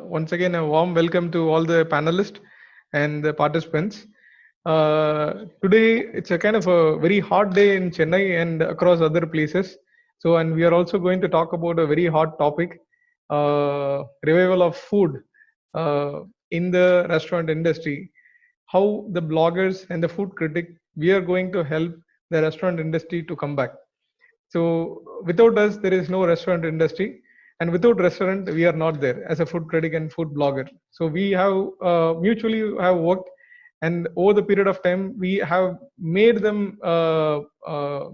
Once again, a warm welcome to all the panelists and the participants. Today, it's a kind of a very hot day in Chennai and across other places. So, and we are also going to talk about a very hot topic, revival of food uh, in the restaurant industry. How the bloggers and the food critic, we are going to help the restaurant industry to come back. So without us, there is no restaurant industry, and without restaurant, we are not there as a food critic and food blogger. So we have mutually have worked, and over the period of time, we have made them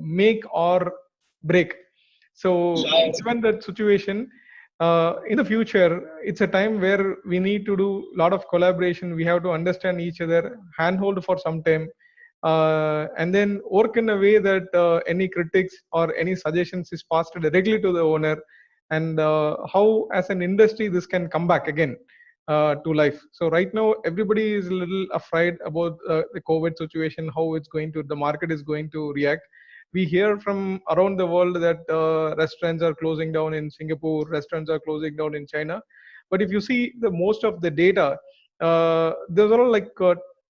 make or break. So given that situation, in the future, it's a time where we need to do a lot of collaboration. We have to understand each other, handhold for some time, and then work in a way that any critics or any suggestions is passed directly to the owner, and how as an industry this can come back again to life. So right now everybody is a little afraid about the COVID situation, how it's going to, the market is going to react. We hear from around the world that restaurants are closing down in Singapore, restaurants are closing down in China. But if you see the most of the data, those are all like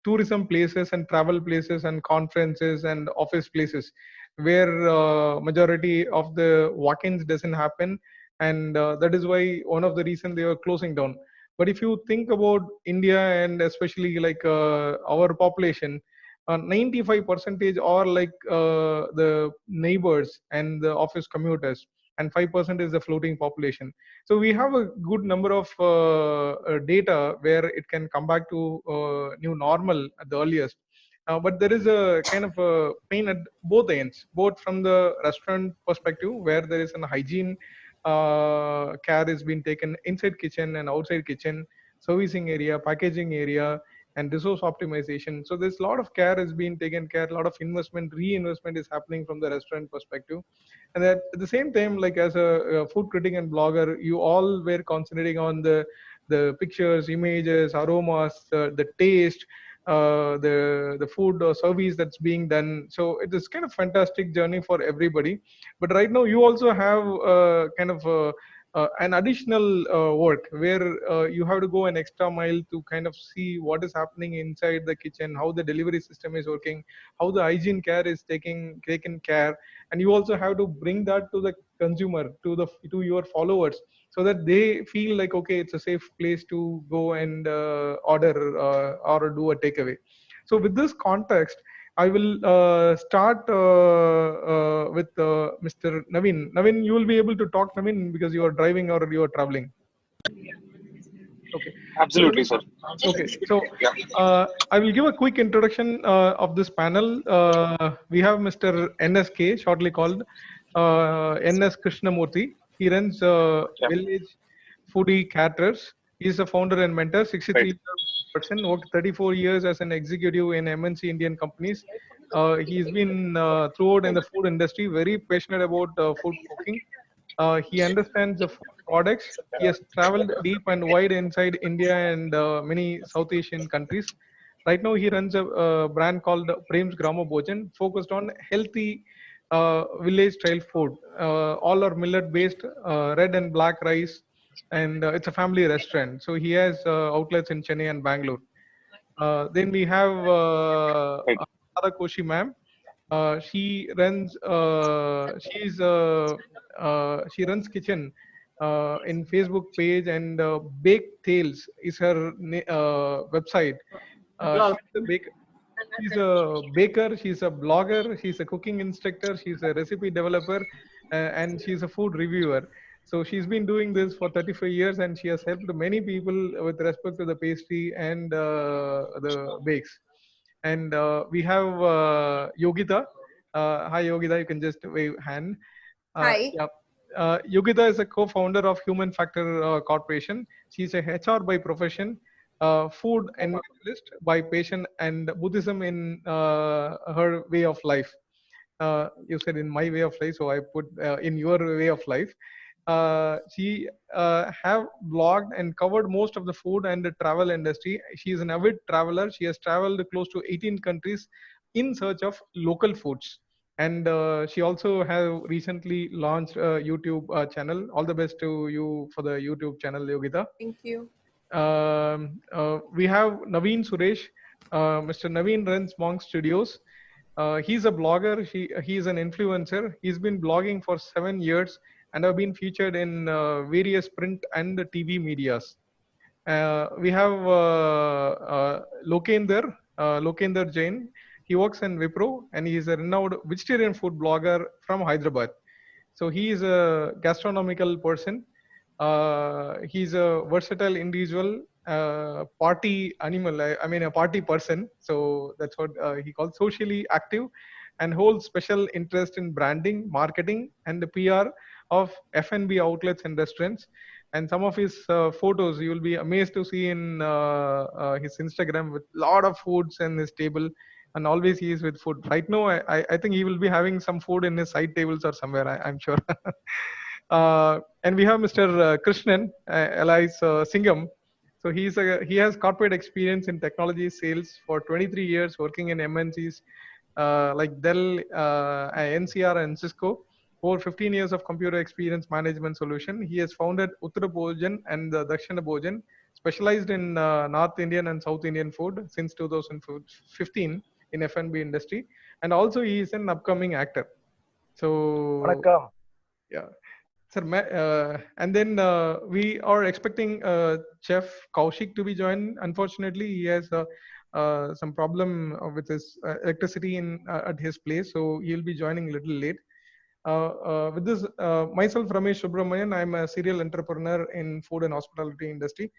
tourism places and travel places and conferences and office places where majority of the walk-ins doesn't happen, and that is why one of the reason they are closing down. But if you think about India and especially like our population, 95 percentage are like the neighbors and the office commuters, and 5% is the floating population. So we have a good number of data where it can come back to new normal at the earliest. But there is a kind of a pain at both ends, both from the restaurant perspective, where there is an hygiene care is being taken inside kitchen and outside kitchen, servicing area, packaging area, and resource optimization. So there's a lot of care is being taken care, a lot of investment, reinvestment is happening from the restaurant perspective. And at the same time, like as a food critic and blogger, you all were concentrating on the pictures, images, aromas, the taste, the food service that's being done. So it is kind of fantastic journey for everybody. But right now you also have kind of an additional work where you have to go an extra mile to kind of see what is happening inside the kitchen, how the delivery system is working, how the hygiene care is taken care, and you also have to bring that to the consumer, to your followers, so that they feel like, okay, it's a safe place to go and order or do a takeaway. So with this context, I will start with Mr. Naveen. Naveen, you will be able to talk, Naveen, because you are driving or you are traveling. Okay. So Absolutely, Naveen, sir. okay. So Yeah. I will give a quick introduction of this panel. We have Mr. NSK, shortly called NS Krishnamurthy. He runs Yeah. Village Foodie Caterers. He is a founder and mentor, Right. 63 person, worked 34 years as an executive in MNC Indian companies. He's been throughout in the food industry, very passionate about food cooking. He understands the food products. He has traveled deep and wide inside India and many South Asian countries. Right now, he runs a brand called Prem's Grama Bhojan, focused on healthy village style food. All are millet based, red and black rice, and it's a family restaurant. So he has outlets in Chennai and Bangalore. Then we have Right. Radha Koshi ma'am. She runs kitchen in Facebook page, and Bake Tales is her website. She's a baker, she's a blogger, she's a cooking instructor, she's a recipe developer, and she's a food reviewer. So she's been doing this for 35 years, and she has helped many people with respect to the pastry and the bakes. And we have Yogita. Hi, Yogita. You can just wave hand. Hi. Yeah. Yogita is a co-founder of Human Factor Corporation. She's a HR by profession, food environmentalist by passion, and Buddhism in her way of life. You said in my way of life, so I put in your way of life. She have blogged and covered most of the food and the travel industry. She is an avid traveler. She has traveled close to 18 countries in search of local foods. and she also have recently launched a YouTube channel. All the best to you for the YouTube channel, Yogita. Thank you. We have Naveen Suresh. Mr. Naveen runs Monk Studios. He's a blogger. He's an influencer. He's been blogging for 7 years and have been featured in various print and TV medias. We have Lokender Jain. He works in Wipro and he is a renowned vegetarian food blogger from Hyderabad. So he is a gastronomical person. He's a versatile individual, party animal. I mean, a party person. So that's what he calls socially active, and holds special interest in branding, marketing, and the PR of F&B outlets and restaurants. And some of his photos you will be amazed to see in his Instagram, with lot of foods in his table, and always he is with food. Right now, I think he will be having some food in his side tables or somewhere. I'm sure. And we have Mr. Krishnan, Elias Singham. So he has corporate experience in technology sales for 23 years, working in MNCs like Dell, NCR, and Cisco. Over 15 years of computer experience management solution. He has founded Uttara Bhojan and Dakshina Bhojan, specialized in North Indian and South Indian food since 2015 in F&B industry. And also he is an upcoming actor. So, Vanakkam. yeah. Sir, and then we are expecting Chef Kaushik to be joined. Unfortunately, he has some problem with his electricity at his place, so he'll be joining a little late. With this, myself, Ramesh Subramanian, I'm a serial entrepreneur in food and hospitality industry.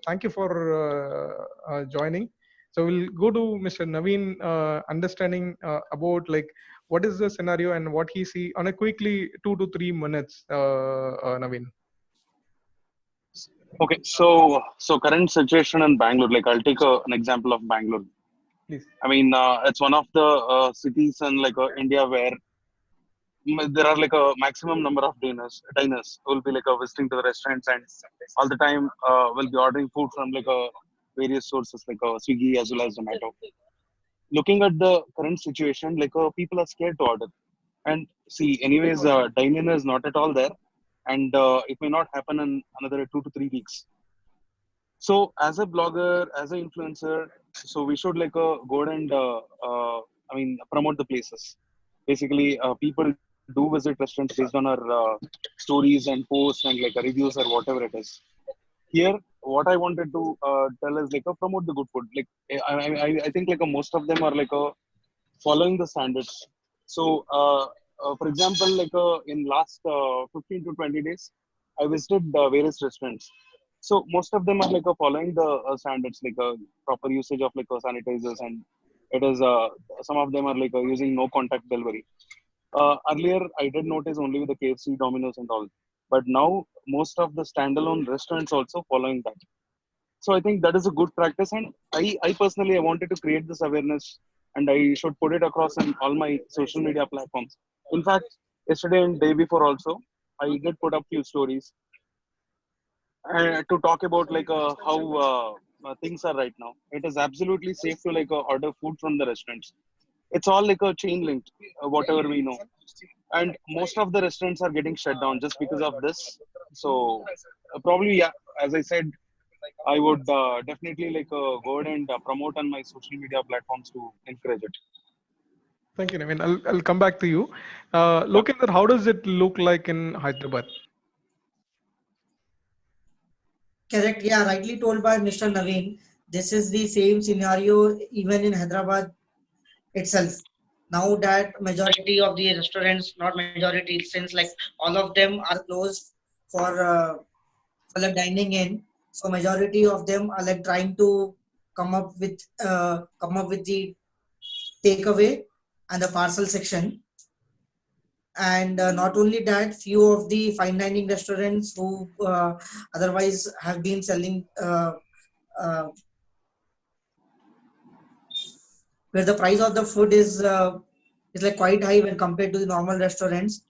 Thank you for joining. So we'll go to Mr. Naveen, understanding about like what is the scenario and what he see on a quickly 2 to 3 minutes, Naveen. Okay, so current situation in Bangalore, like I'll take an example of Bangalore. Please. I mean, it's one of the cities in like India where there are like a maximum number of diners who will be like visiting to the restaurants, and all the time will be ordering food from like various sources like Swiggy as well as Zomato. Looking at the current situation, like people are scared to order. And see, anyways, dine-in is not at all there, and it may not happen in another 2 to 3 weeks. So, as a blogger, as an influencer, so we should like go and promote the places. Basically, people do visit restaurants based on our stories and posts and like reviews or whatever it is. Here, what I wanted to tell is like promote the good food. Like I think like most of them are like following the standards. So, for example, like in last 15 to 20 days, I visited various restaurants. So most of them are like following the standards, like proper usage of like sanitizers, and it is some of them are like using no contact delivery. Earlier, I did notice only with the KFC, Domino's, and all, but now most of the standalone restaurants also following that. So I think that is a good practice, and I personally I wanted to create this awareness, and I should put it across in all my social media platforms. In fact, yesterday and day before also, I did put up few stories to talk about like how things are right now. It is absolutely safe to like order food from the restaurants. It's all like a chain link, whatever we know, and most of the restaurants are getting shut down just because of this. So probably, yeah, as I said, I would definitely like go ahead and promote on my social media platforms to encourage it. Thank you, Naveen. I'll come back to you. Lokender, how does it look like in Hyderabad? Correct. Yeah, rightly told by Mr. Naveen. This is the same scenario even in Hyderabad itself. Now that majority of the restaurants, not majority, since like all of them are closed for like dining in, so majority of them are like trying to come up with the takeaway and the parcel section. And not only that, few of the fine dining restaurants who otherwise have been selling uh, where the price of the food is like quite high when compared to the normal restaurants.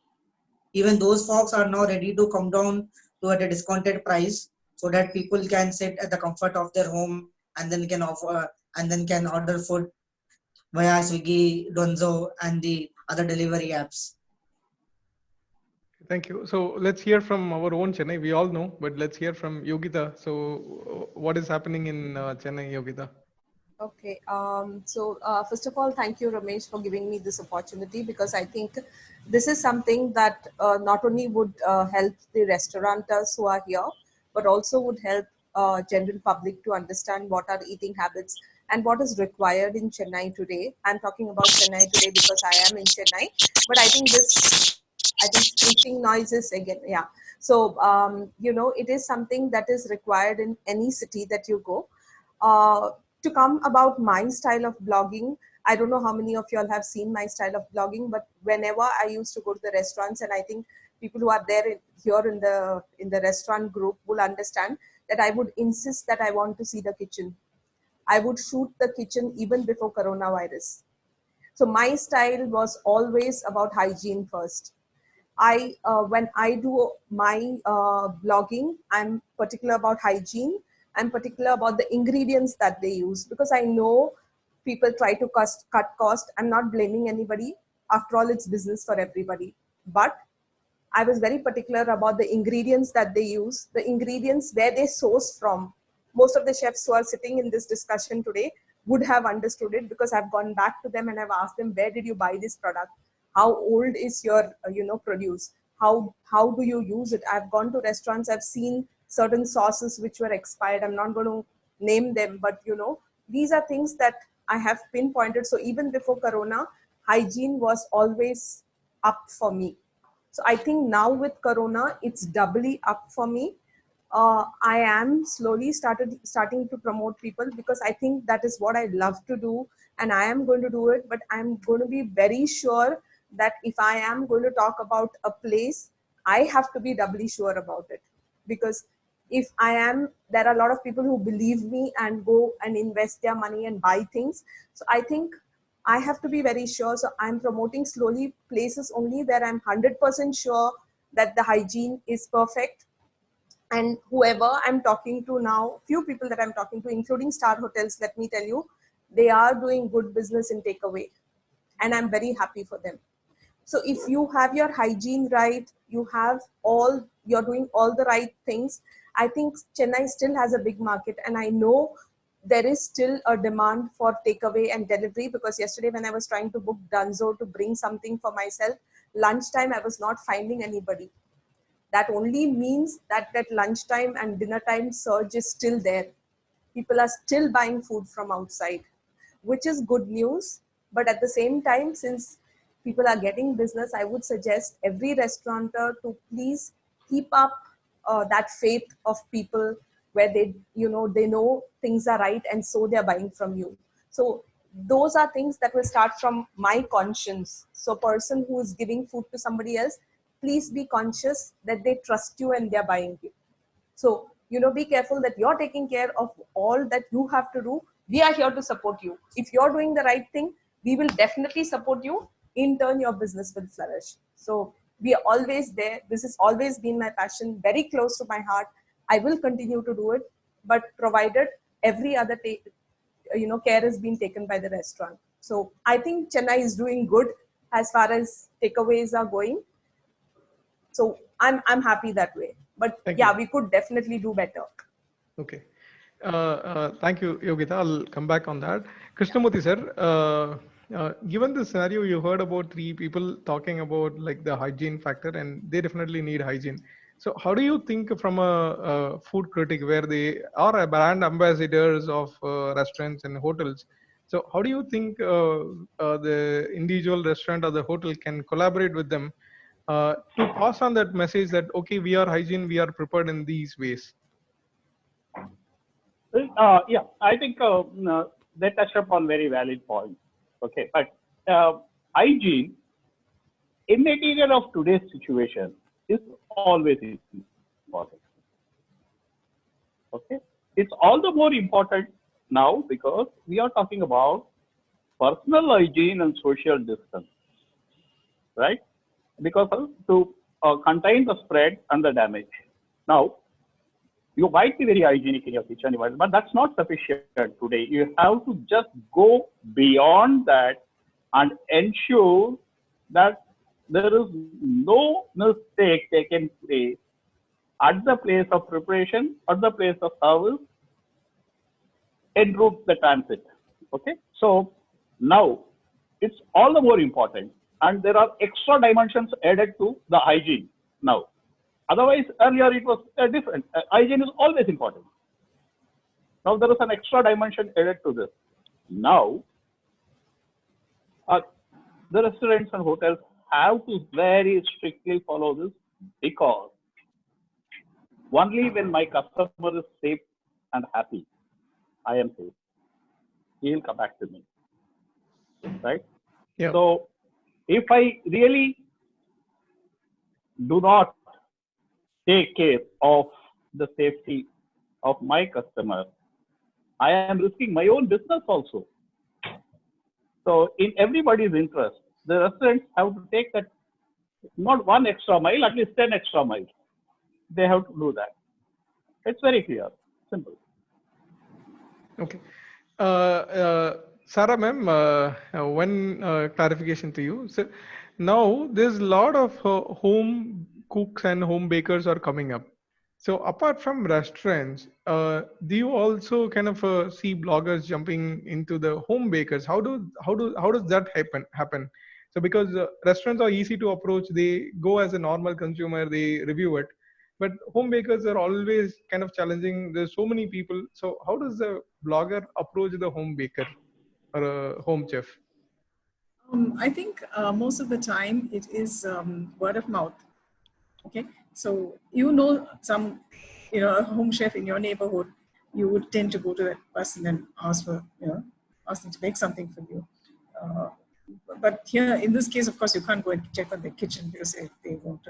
Even those folks are now ready to come down to at a discounted price so that people can sit at the comfort of their home and then can order food via Swiggy, Donzo, and the other delivery apps. Thank you. So let's hear from our own Chennai. We all know, but let's hear from Yogita. So what is happening in Chennai, Yogita? Okay. First of all, thank you, Ramesh, for giving me this opportunity, because I think this is something that not only would help the restaurateurs who are here, but also would help general public to understand what are eating habits and what is required in Chennai today. I'm talking about Chennai today because I am in Chennai, but I think screeching noises again. Yeah. So, it is something that is required in any city that you go. To come about my style of blogging, I don't know how many of you all have seen my style of blogging, but whenever I used to go to the restaurants, and I think people who are here in the restaurant group will understand that I would insist that I want to see the kitchen. I would shoot the kitchen even before coronavirus. So my style was always about hygiene first. When I do my blogging, I'm particular about hygiene. I'm particular about the ingredients that they use, because I know people try to cut cost. I'm not blaming anybody. After all, it's business for everybody. But I was very particular about the ingredients that they use, the ingredients where they source from. Most of the chefs who are sitting in this discussion today would have understood it, because I've gone back to them and I've asked them, where did you buy this product? How old is your produce? How do you use it? I've gone to restaurants, I've seen certain sauces which were expired. I'm not going to name them, but these are things that I have pinpointed. So even before Corona, hygiene was always up for me. So I think now with Corona, it's doubly up for me. I am slowly starting to promote people, because I think that is what I love to do, and I am going to do it. But I'm going to be very sure that if I am going to talk about a place, I have to be doubly sure about it, because if I am, there are a lot of people who believe me and go and invest their money and buy things. So I think I have to be very sure. So I'm promoting slowly places only where I'm 100% sure that the hygiene is perfect. And whoever I'm talking to now, few people that I'm talking to, including Star Hotels, let me tell you, they are doing good business in takeaway. And I'm very happy for them. So if you have your hygiene right, you're doing all the right things, I think Chennai still has a big market. And I know there is still a demand for takeaway and delivery, because yesterday when I was trying to book Dunzo to bring something for myself, lunchtime I was not finding anybody. That only means that lunchtime and dinner time surge is still there. People are still buying food from outside, which is good news. But at the same time, since people are getting business, I would suggest every restaurateur to please keep up that faith of people, where they know things are right, and so they're buying from you. So those are things that will start from my conscience. So person who is giving food to somebody else, please be conscious that they trust you and they're buying you. So, be careful that you're taking care of all that you have to do. We are here to support you. If you're doing the right thing, we will definitely support you. In turn, your business will flourish. So we are always there. This has always been my passion, very close to my heart. I will continue to do it, but provided every other care is being taken by the restaurant. So I think Chennai is doing good as far as takeaways are going. So I'm happy that way. But we could definitely do better. Okay. Thank you, Yogita. I'll come back on that. Krishnamurthy sir, given the scenario, you heard about 3 people talking about like the hygiene factor, and they definitely need hygiene. So how do you think from a food critic, where they are brand ambassadors of restaurants and hotels? So how do you think the individual restaurant or the hotel can collaborate with them to pass on that message that, okay, we are hygiene, we are prepared in these ways? I think they touched upon very valid points. Okay, but hygiene, immaterial of today's situation, is always important. Okay, it's all the more important now because we are talking about personal hygiene and social distance, right? Because to contain the spread and the damage. Now, you might be very hygienic in your kitchen, but that's not sufficient today. You have to just go beyond that and ensure that there is no mistake taken place at the place of preparation, at the place of service, en route the transit. Okay, so now it's all the more important, and there are extra dimensions added to the hygiene now. Otherwise, earlier it was different. Hygiene is always important. Now there is an extra dimension added to this. Now, the restaurants and hotels have to very strictly follow this, because only when my customer is safe and happy, I am safe. He will come back to me, right? Yeah. So if I really do not take care of the safety of my customer, I am risking my own business also. So in everybody's interest, the restaurants have to take that, not one extra mile, at least 10 extra miles. They have to do that. It's very clear, simple. Okay. Sarah ma'am, one clarification to you. So now there's a lot of home cooks and home bakers are coming up. So apart from restaurants, do you also kind of see bloggers jumping into the home bakers? How does that happen? So because restaurants are easy to approach, they go as a normal consumer, they review it, but home bakers are always kind of challenging. There's so many people. So how does the blogger approach the home baker or a home chef? I think most of the time it is word of mouth. Okay, so some, a home chef in your neighborhood, you would tend to go to that person and ask them to make something for you. But here, in this case, of course, you can't go and check on the kitchen because they won't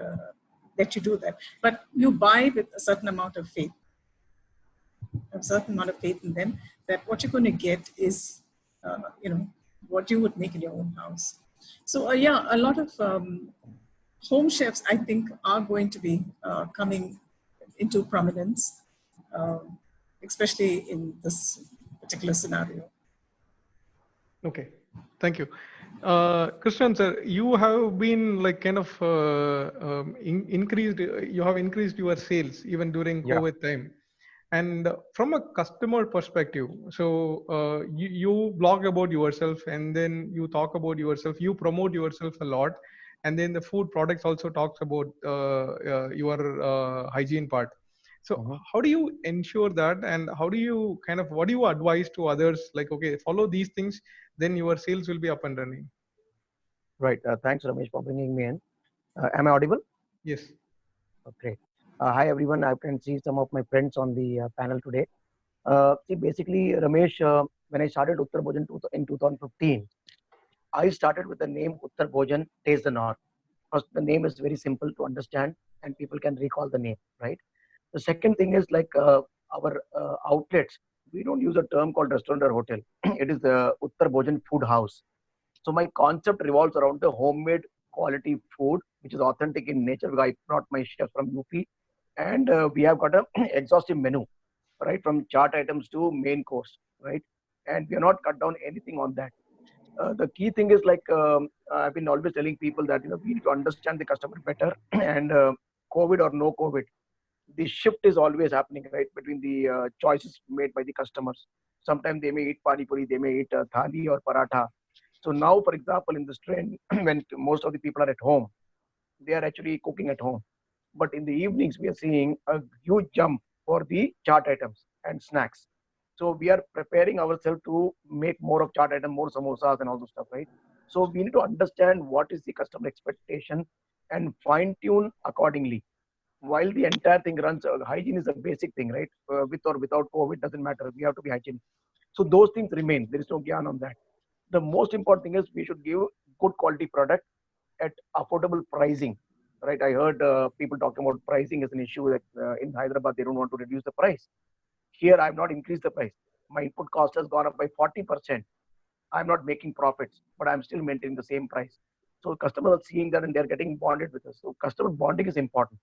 let you do that. But you buy with a certain amount of faith, in them, that what you're going to get is, what you would make in your own house. So a lot of home chefs, I think, are going to be coming into prominence, especially in this particular scenario. Okay, thank you. Christian sir, you have been like kind of increased. You have increased your sales even during COVID time. And from a customer perspective, so you blog about yourself, and then you talk about yourself, you promote yourself a lot, and then the food products also talks about your hygiene part. So how do you ensure that, and how do you what do you advise to others, like, okay, follow these things, then your sales will be up and running? Right. Thanks, Ramesh, for bringing me in. Am I audible? Yes. Great. Hi, everyone. I can see some of my friends on the panel today. See, basically, Ramesh, when I started Uttar Bhojan in 2015, I started with the name Uttar Bhojan, Taste the North. First, the name is very simple to understand and people can recall the name, right? The second thing is like our outlets, we don't use a term called restaurant or hotel. It is the Uttar Bhojan Food House. So my concept revolves around the homemade quality food, which is authentic in nature. I brought my chef from UP, and we have got an exhaustive menu, right, from chart items to main course, right, and we are not cut down anything on that. The key thing is like I've been always telling people that we need to understand the customer better, and COVID or no COVID, the shift is always happening, right, between the choices made by the customers. Sometimes they may eat pani puri, they may eat thali or paratha. So now, for example, in this trend, when most of the people are at home, they are actually cooking at home. But in the evenings, we are seeing a huge jump for the chaat items and snacks. So we are preparing ourselves to make more of chaat items, more samosas and all those stuff, right? So we need to understand what is the customer expectation and fine tune accordingly. While the entire thing runs, hygiene is a basic thing, right? With or without COVID, doesn't matter. We have to be hygienic. So those things remain. There is no gyan on that. The most important thing is we should give good quality product at affordable pricing, right? I heard people talking about pricing as an issue that in Hyderabad, they don't want to reduce the price. Here, I have not increased the price. My input cost has gone up by 40%. I'm not making profits, but I'm still maintaining the same price. So customers are seeing that and they're getting bonded with us. So customer bonding is important.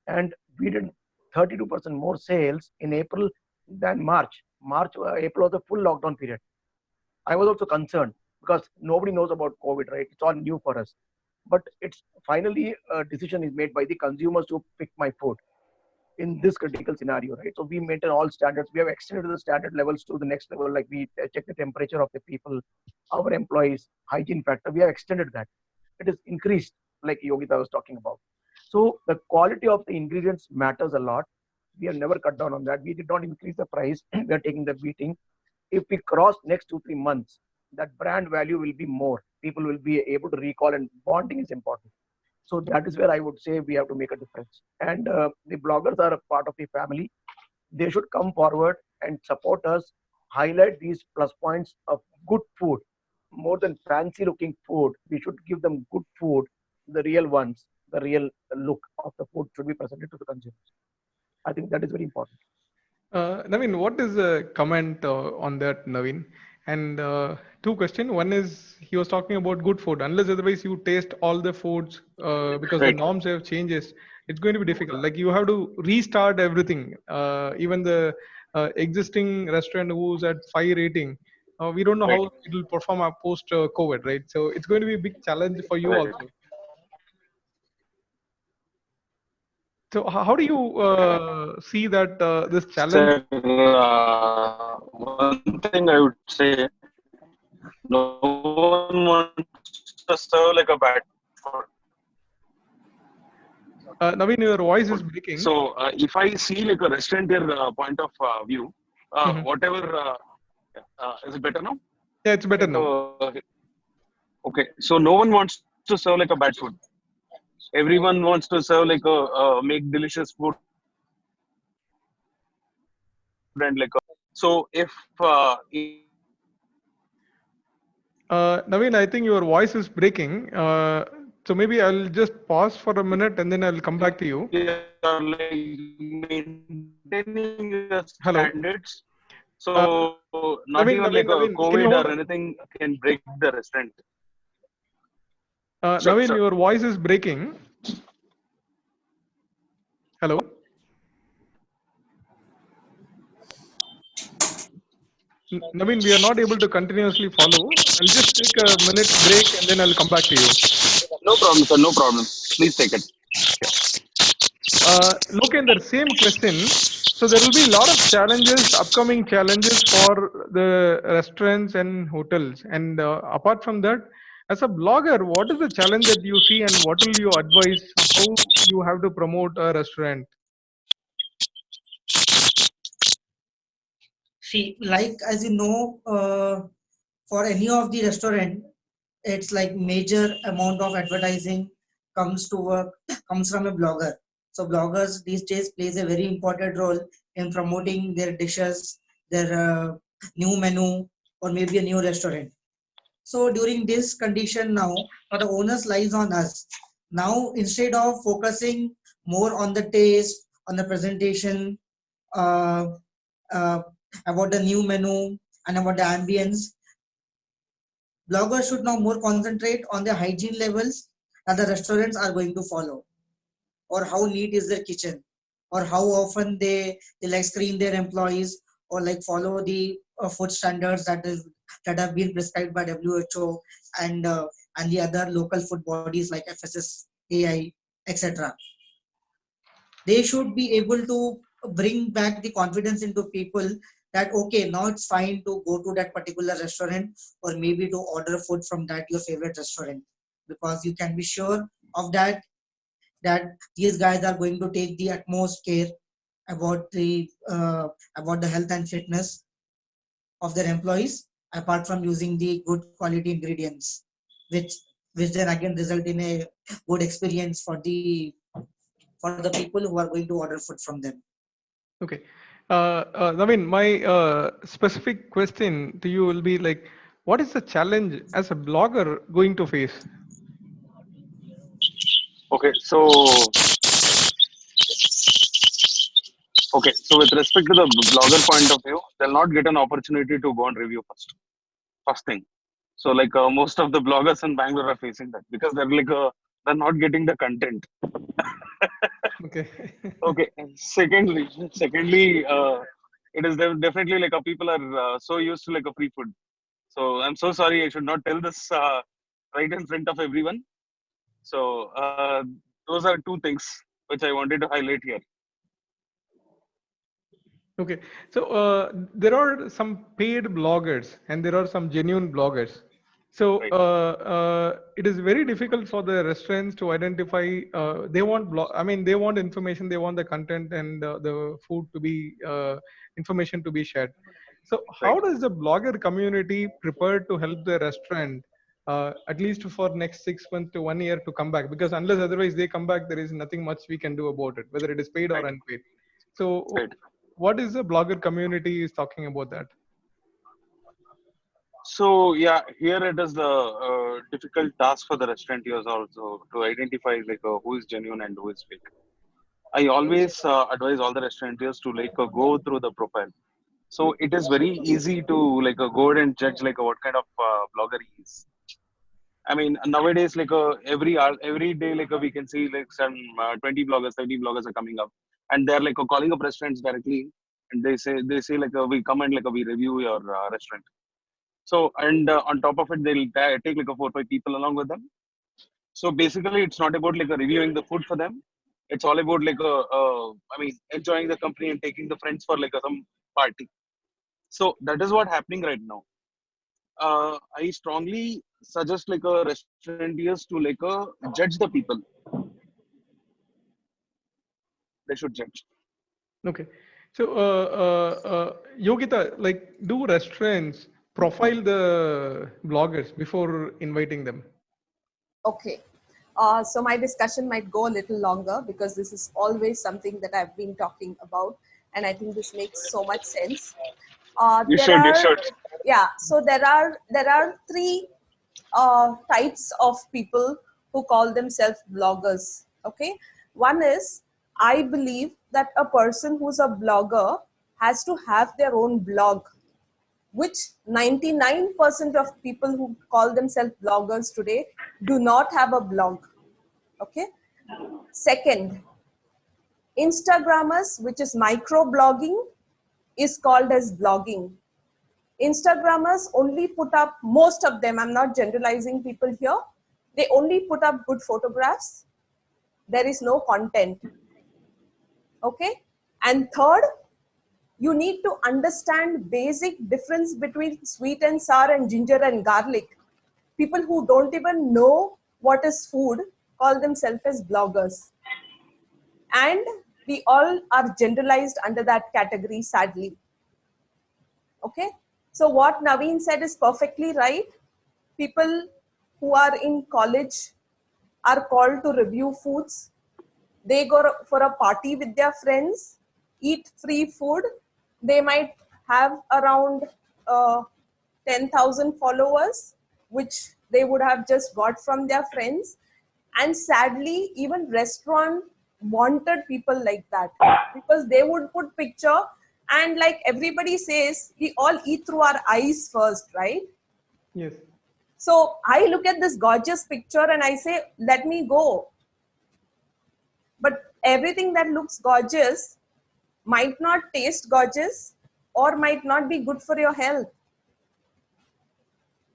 And we did 32% more sales in April than March. April was a full lockdown period. I was also concerned because nobody knows about COVID, right? It's all new for us. but it's finally a decision is made by the consumers to pick my food in this critical scenario, right? So we maintain all standards. We have extended the standard levels to the next level, like we check the temperature of the people, our employees, hygiene factor. We have extended that. It is increased, like Yogita was talking about. So the quality of the ingredients matters a lot. We have never cut down on that. We did not increase the price. We are taking the beating. If we cross next 2-3 months, that brand value will be more. People will be able to recall, and bonding is important. So that is where I would say we have to make a difference. And the bloggers are a part of the family. They should come forward and support us, highlight these plus points of good food. More than fancy looking food, we should give them good food, the real ones, the real look of the food should be presented to the consumers. I think that is very important. Naveen, what is the comment on that, Naveen? And two questions. One is he was talking about good food. Unless otherwise you taste all the foods because the Right. norms have changes, it's going to be difficult. Like you have to restart everything. Even the existing restaurant who's at 5 rating, we don't know Right. how it will perform post COVID, right? So it's going to be a big challenge for you Right. also. So how do you see that this challenge? So, one thing I would say, no one wants to serve like a bad food. Naveen, your voice is breaking. So, if I see like a restaurateur point of view, Mhm. whatever, is it better now? Yeah, it's better now. Okay, so no one wants to serve like a bad food. Everyone wants to serve like a make delicious food and like a, so if Naveen, I think your voice is breaking. So maybe I'll just pause for a minute and then I'll come back to you. we are like maintaining the Hello. standards, Uh, so not Naveen, even Naveen, like a Naveen, can you COVID hold? or anything can break the restaurant. Sure, Naveen, sure. your voice is breaking. Hello. Naveen, we are not able to continuously follow. I'll just take a minute break and then I'll come back to you. No problem, sir. No problem. Please take it. Look in the same question. So there will be a lot of challenges, upcoming challenges for the restaurants and hotels. And apart from that, as a blogger, what is the challenge that you see and what will you advise how you have to promote a restaurant? See, like as you know, for any of the restaurant, it's like major amount of advertising comes to work comes from a blogger. So bloggers these days plays a very important role in promoting their dishes, their new menu, or maybe a new restaurant. So during this condition now, the onus lies on us. Now instead of focusing more on the taste, on the presentation, uh, uh, about the new menu and about the ambience, bloggers should now more concentrate on the hygiene levels that the restaurants are going to follow, or how neat is their kitchen, or how often they like screen their employees, or like follow the food standards that have been prescribed by WHO and the other local food bodies like FSSAI, etc. They should be able to bring back the confidence into people that okay, now it's fine to go to that particular restaurant or maybe to order food from that your favorite restaurant, because you can be sure of that these guys are going to take the utmost care about the health and fitness of their employees, apart from using the good quality ingredients, which which then again result in a good experience for the people who are going to order food from them. Okay. Naveen, my specific question to you will be like, what is the challenge as a blogger going to face? Okay, so with respect to the blogger point of view, they'll not get an opportunity to go and review first. First thing. So like most of the bloggers in Bangalore are facing that because they're like they're not getting the content. Okay. Okay. Secondly, it is definitely like people are so used to like a free food. So I'm so sorry. I should not tell this right in front of everyone. So those are two things which I wanted to highlight here. Okay, so there are some paid bloggers and there are some genuine bloggers. So Right. it is very difficult for the restaurants to identify. They want they want information, they want the content and the food to be information to be shared. So how Right. does the blogger community prepare to help the restaurant at least for next 6 months to 1 year to come back? Because unless otherwise they come back, there is nothing much we can do about it, whether it is paid or Right. unpaid. So Right. what is the blogger community is talking about that? So yeah, here it is the difficult task for the restaurateurs also to identify like who is genuine and who is fake. I always advise all the restaurateurs to like go through the profile. So it is very easy to like go ahead and judge like what kind of blogger he is. I mean, nowadays like every hour, every day like we can see like some 20 bloggers, 30 bloggers are coming up, and they're like calling up restaurants directly, and they say like we come and like we review your restaurant. So and on top of it, they'll take like 4 or 5 people along with them. So basically, it's not about like reviewing the food for them. It's all about like enjoying the company and taking the friends for like some party. So that is what happening right now. I strongly suggest like a restaurateurs to like judge the people. They should judge. Okay. So, Yogita, like, do restaurants profile the bloggers before inviting them? Okay. So my discussion might go a little longer because this is always something that I've been talking about, and I think this makes so much sense. You There should. You are, should. yeah. So there are three types of people who call themselves bloggers. Okay, one is, I believe that a person who's a blogger has to have their own blog, which 99% of people who call themselves bloggers today do not have a blog. Okay. Second, Instagrammers, which is microblogging, is called as blogging. Instagrammers only put up, most of them, I'm not generalizing people here, they only put up good photographs. There is no content. Okay. And third, you need to understand basic difference between sweet and sour and ginger and garlic. People who don't even know what is food call themselves as bloggers. And we all are generalized under that category, sadly. Okay. So what Naveen said is perfectly right. People who are in college are called to review foods. They go for a party with their friends, eat free food. They might have around 10,000 followers, which they would have just got from their friends. And sadly, even restaurant wanted people like that, because they would put picture, and like everybody says, we all eat through our eyes first, right? Yes. So I look at this gorgeous picture and I say, let me go. But everything that looks gorgeous might not taste gorgeous or might not be good for your health.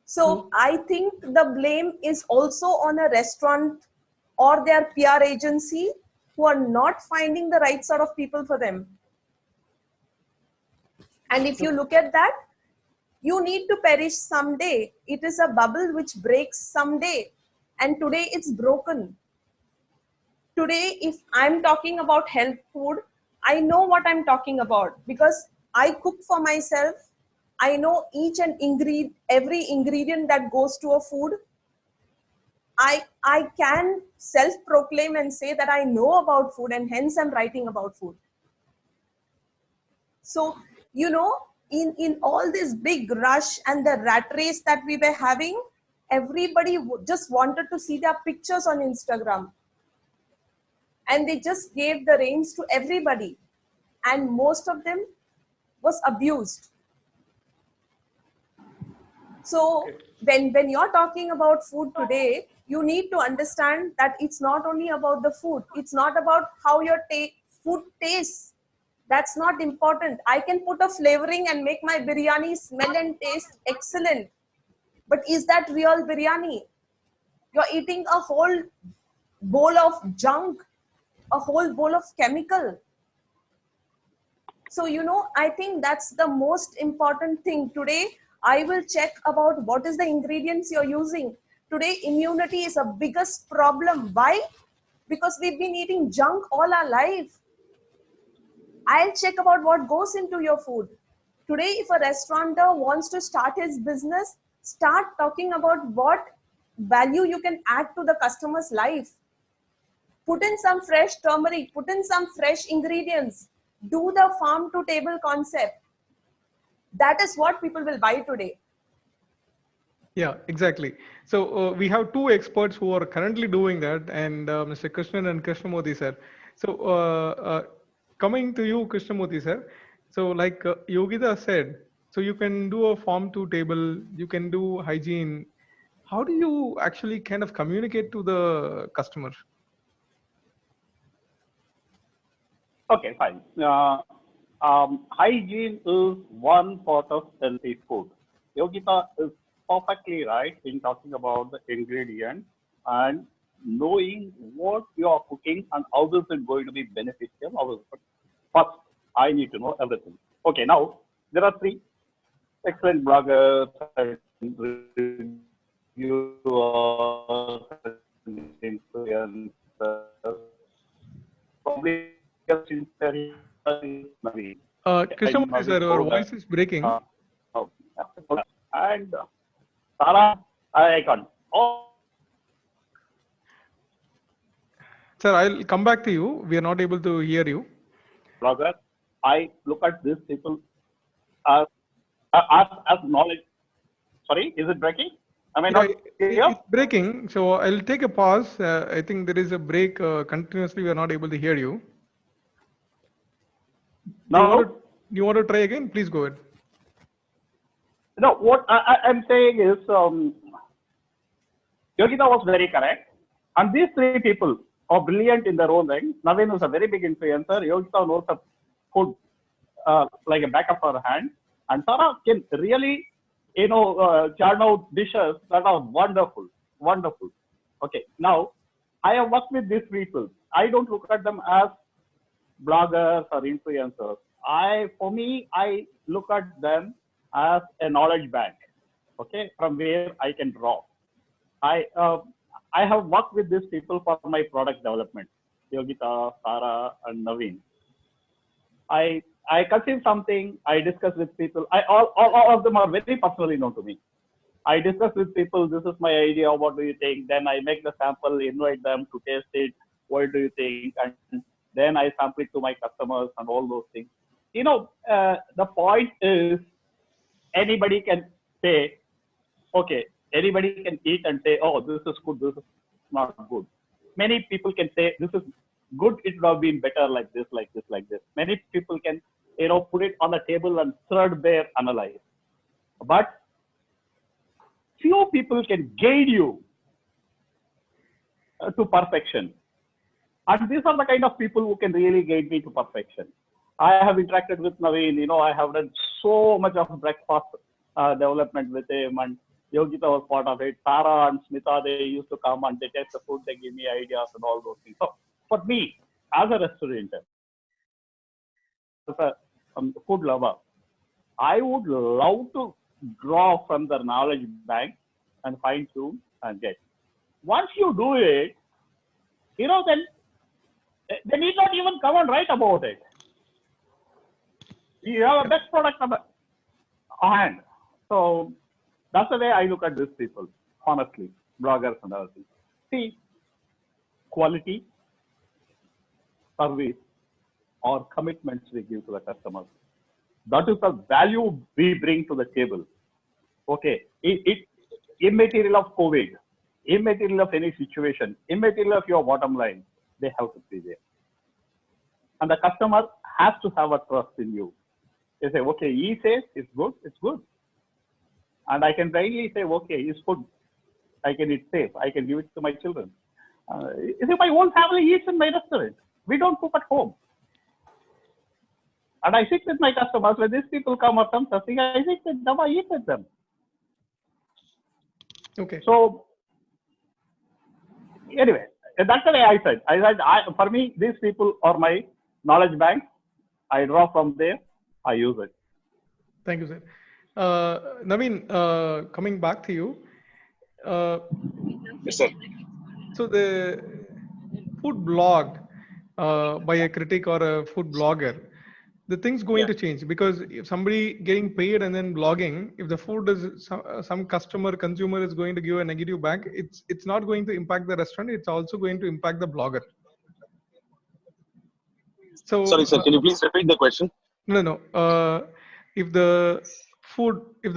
So I think the blame is also on a restaurant or their PR agency, who are not finding the right sort of people for them. And if you look at that, you need to perish someday. It is a bubble which breaks someday. And today it's broken. Today, if I'm talking about health food, I know what I'm talking about because I cook for myself. I know each and every ingredient that goes to a food. I can self-proclaim and say that I know about food, and hence I'm writing about food. So, in all this big rush and the rat race that we were having, everybody just wanted to see their pictures on Instagram. And they just gave the reins to everybody. And most of them was abused. So when you're talking about food today, you need to understand that it's not only about the food. It's not about how your food tastes. That's not important. I can put a flavoring and make my biryani smell and taste excellent. But is that real biryani? You're eating a whole bowl of junk, a whole bowl of chemical. So, I think that's the most important thing. Today, I will check about what is the ingredients you're using. Today, immunity is a biggest problem. Why? Because we've been eating junk all our life. I'll check about what goes into your food. Today, if a restaurateur wants to start his business, start talking about what value you can add to the customer's life. Put in some fresh turmeric, put in some fresh ingredients. Do the farm to table concept. That is what people will buy today. Yeah, exactly. So we have two experts who are currently doing that, and Mr. Krishnan and Krishnamurthy sir. So coming to you, Krishnamurthy sir. So like Yogita said, so you can do a farm to table, you can do hygiene. How do you actually kind of communicate to the customer? Okay, fine. Hygiene is one part of healthy food. Yogita is perfectly right in talking about the ingredients and knowing what you are cooking and how is it going to be beneficial. First, I need to know everything. Okay, now there are three excellent bloggers and reviewers and influencers. Probably Krishnamurthy sir, your voice is breaking. and Tara, I can't. Oh, Sir, I'll come back to you. We are not able to hear you. blogger, I look at these people as knowledge. Sorry, is it breaking? Am I not clear? It's breaking. So I'll take a pause. I think there is a break continuously. We are not able to hear you. No. You want to try again? Please go ahead. No, what I'm saying is, Yogita was very correct. And these three people are brilliant in their own way. Naveen is a very big influencer. Yogita knows the food like a back of her hand. And Tara can really, churn out dishes that are wonderful. Wonderful. Okay, now I have worked with these people. I don't look at them as bloggers or influencers. For me, I look at them as a knowledge bank, okay, from where I can draw. I have worked with these people for my product development, Yogita, Sara, and Naveen. I conceive something, I discuss with people. All of them are very personally known to me. I discuss with people, this is my idea, what do you think? Then I make the sample, invite them to taste it, what do you think? And then I sample it to my customers and all those things. The point is, anybody can say, okay, anybody can eat and say, oh, this is good, this is not good. Many people can say, this is good, it would have been better like this, like this, like this. Many people can, put it on the table and threadbare analyze. But few people can guide you to perfection. And these are the kind of people who can really guide me to perfection. I have interacted with Naveen, I have done so much of breakfast development with him, and Yogita was part of it. Tara and Smita, they used to come and they test the food, they give me ideas and all those things. So for me, as a restaurateur, as a food lover, I would love to draw from the knowledge bank and fine tune and get. Once you do it, then they need not even come and write about it. You have a best product on hand. So that's the way I look at these people, honestly, bloggers and other things. See, quality, service, or commitments we give to the customers. That is the value we bring to the table. Okay, immaterial of COVID, immaterial of any situation, immaterial of your bottom line, they have to be there. And the customer has to have a trust in you. They say, okay, he says it's good, it's good. And I can rightly say, okay, it's food. I can eat safe. I can give it to my children. My whole family eats in my restaurant. We don't cook at home. And I sit with my customers. When these people come or something, I sit with them, I eat with them. Okay. So, anyway, That's the way I said. For me, these people are my knowledge bank. I draw from there. I use it. Thank you, sir. Naveen, coming back to you. Yes, sir. So the food blog by a critic or a food blogger, the thing's going to change, because if somebody getting paid and then blogging, if the food is some consumer is going to give a negative back, it's not going to impact the restaurant. It's also going to impact the blogger. So Sorry, sir. Can you please repeat the question? no. If the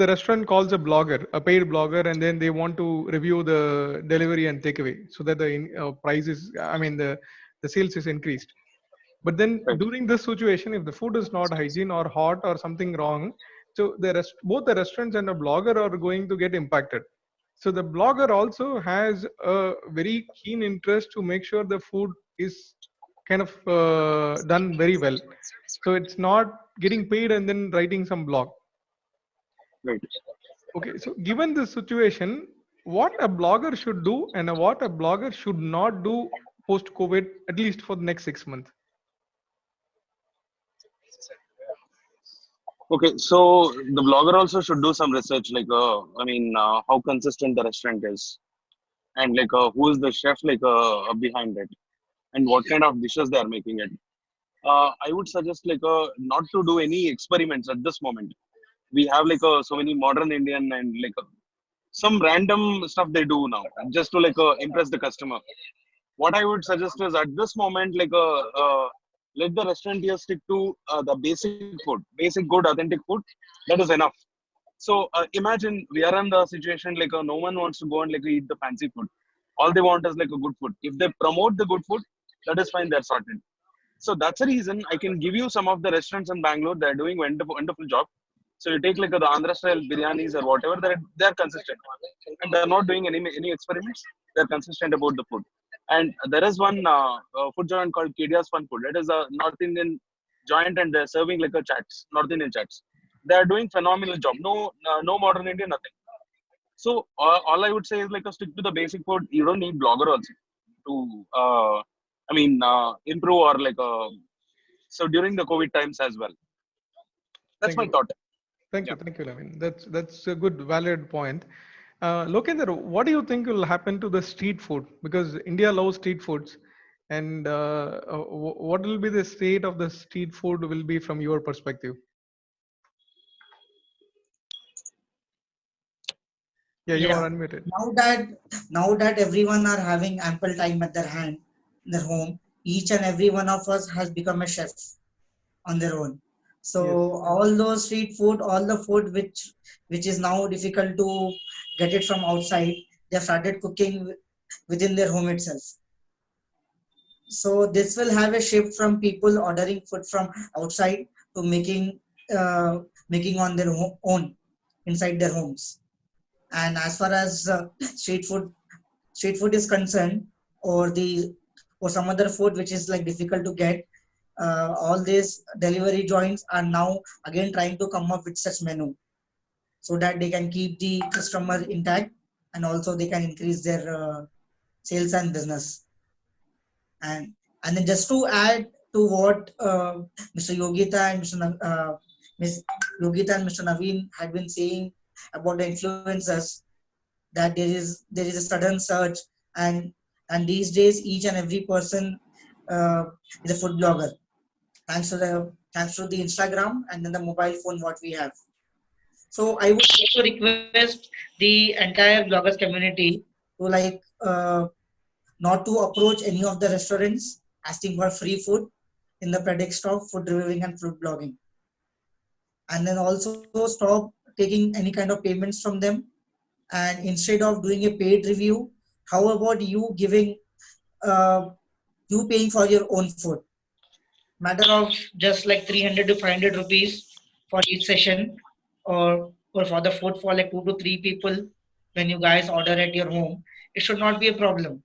restaurant calls a blogger, a paid blogger, and then they want to review the delivery and takeaway, so that the price is, I mean, the sales is increased. But then Right. during this situation, if the food is not hygiene or hot or something wrong, so both the restaurants and the blogger are going to get impacted. So the blogger also has a very keen interest to make sure the food is kind of done very well. So it's not getting paid and then writing some blog. Right. Okay, so given this situation, what a blogger should do and what a blogger should not do post COVID, at least for the next 6 months. Okay, so the blogger also should do some research, like how consistent the restaurant is, and like who is the chef behind it, and what kind of dishes they are making it. I would suggest not to do any experiments at this moment. We have so many modern Indian and some random stuff they do now just to impress the customer. What I would suggest is at this moment, let the restaurant here stick to the basic food, basic good authentic food. That is enough. So imagine we are in the situation no one wants to go and eat the fancy food. All they want is a good food. If they promote the good food, that is fine. They're sorted. So that's the reason I can give you some of the restaurants in Bangalore. They're doing wonderful job. So you take the Andhra style biryanis or whatever, they're consistent, and they're not doing any experiments. They're consistent about the food. And there is one food joint called Kedia's Fun Food. It is a North Indian joint, and they're serving North Indian chats. They're doing phenomenal job. No modern Indian, nothing. So all I would say is stick to the basic food. You don't need blogger also to improve or so during the COVID times as well. That's my thought. Thank you, Naveen. That's a good, valid point. Lokendra, what do you think will happen to the street food? Because India loves street foods, and what will be the state of the street food will be from your perspective? Yeah, you are unmuted. Now that everyone are having ample time at their hand, in their home, each and every one of us has become a chef on their own. So all those street food, all the food which is now difficult to get it from outside, they have started cooking within their home itself. So this will have a shift from people ordering food from outside to making on their own inside their homes. And as far as street food is concerned, or some other food which is difficult to get, all these delivery joints are now again trying to come up with such menu, so that they can keep the customer intact, and also they can increase their sales and business. And then just to add to what Mr. Yogita and Ms. Yogita and Mr. Naveen had been saying about the influencers, that there is a sudden surge, and these days each and every person is a food blogger, thanks to the Instagram and then the mobile phone what we have. So I would also request the entire bloggers community to not to approach any of the restaurants asking for free food in the pretext of food reviewing and food blogging, and then also stop taking any kind of payments from them. And instead of doing a paid review, how about you giving you paying for your own food, matter of just 300 to 500 rupees for each session, or for the food for 2 to 3 people when you guys order at your home. It should not be a problem.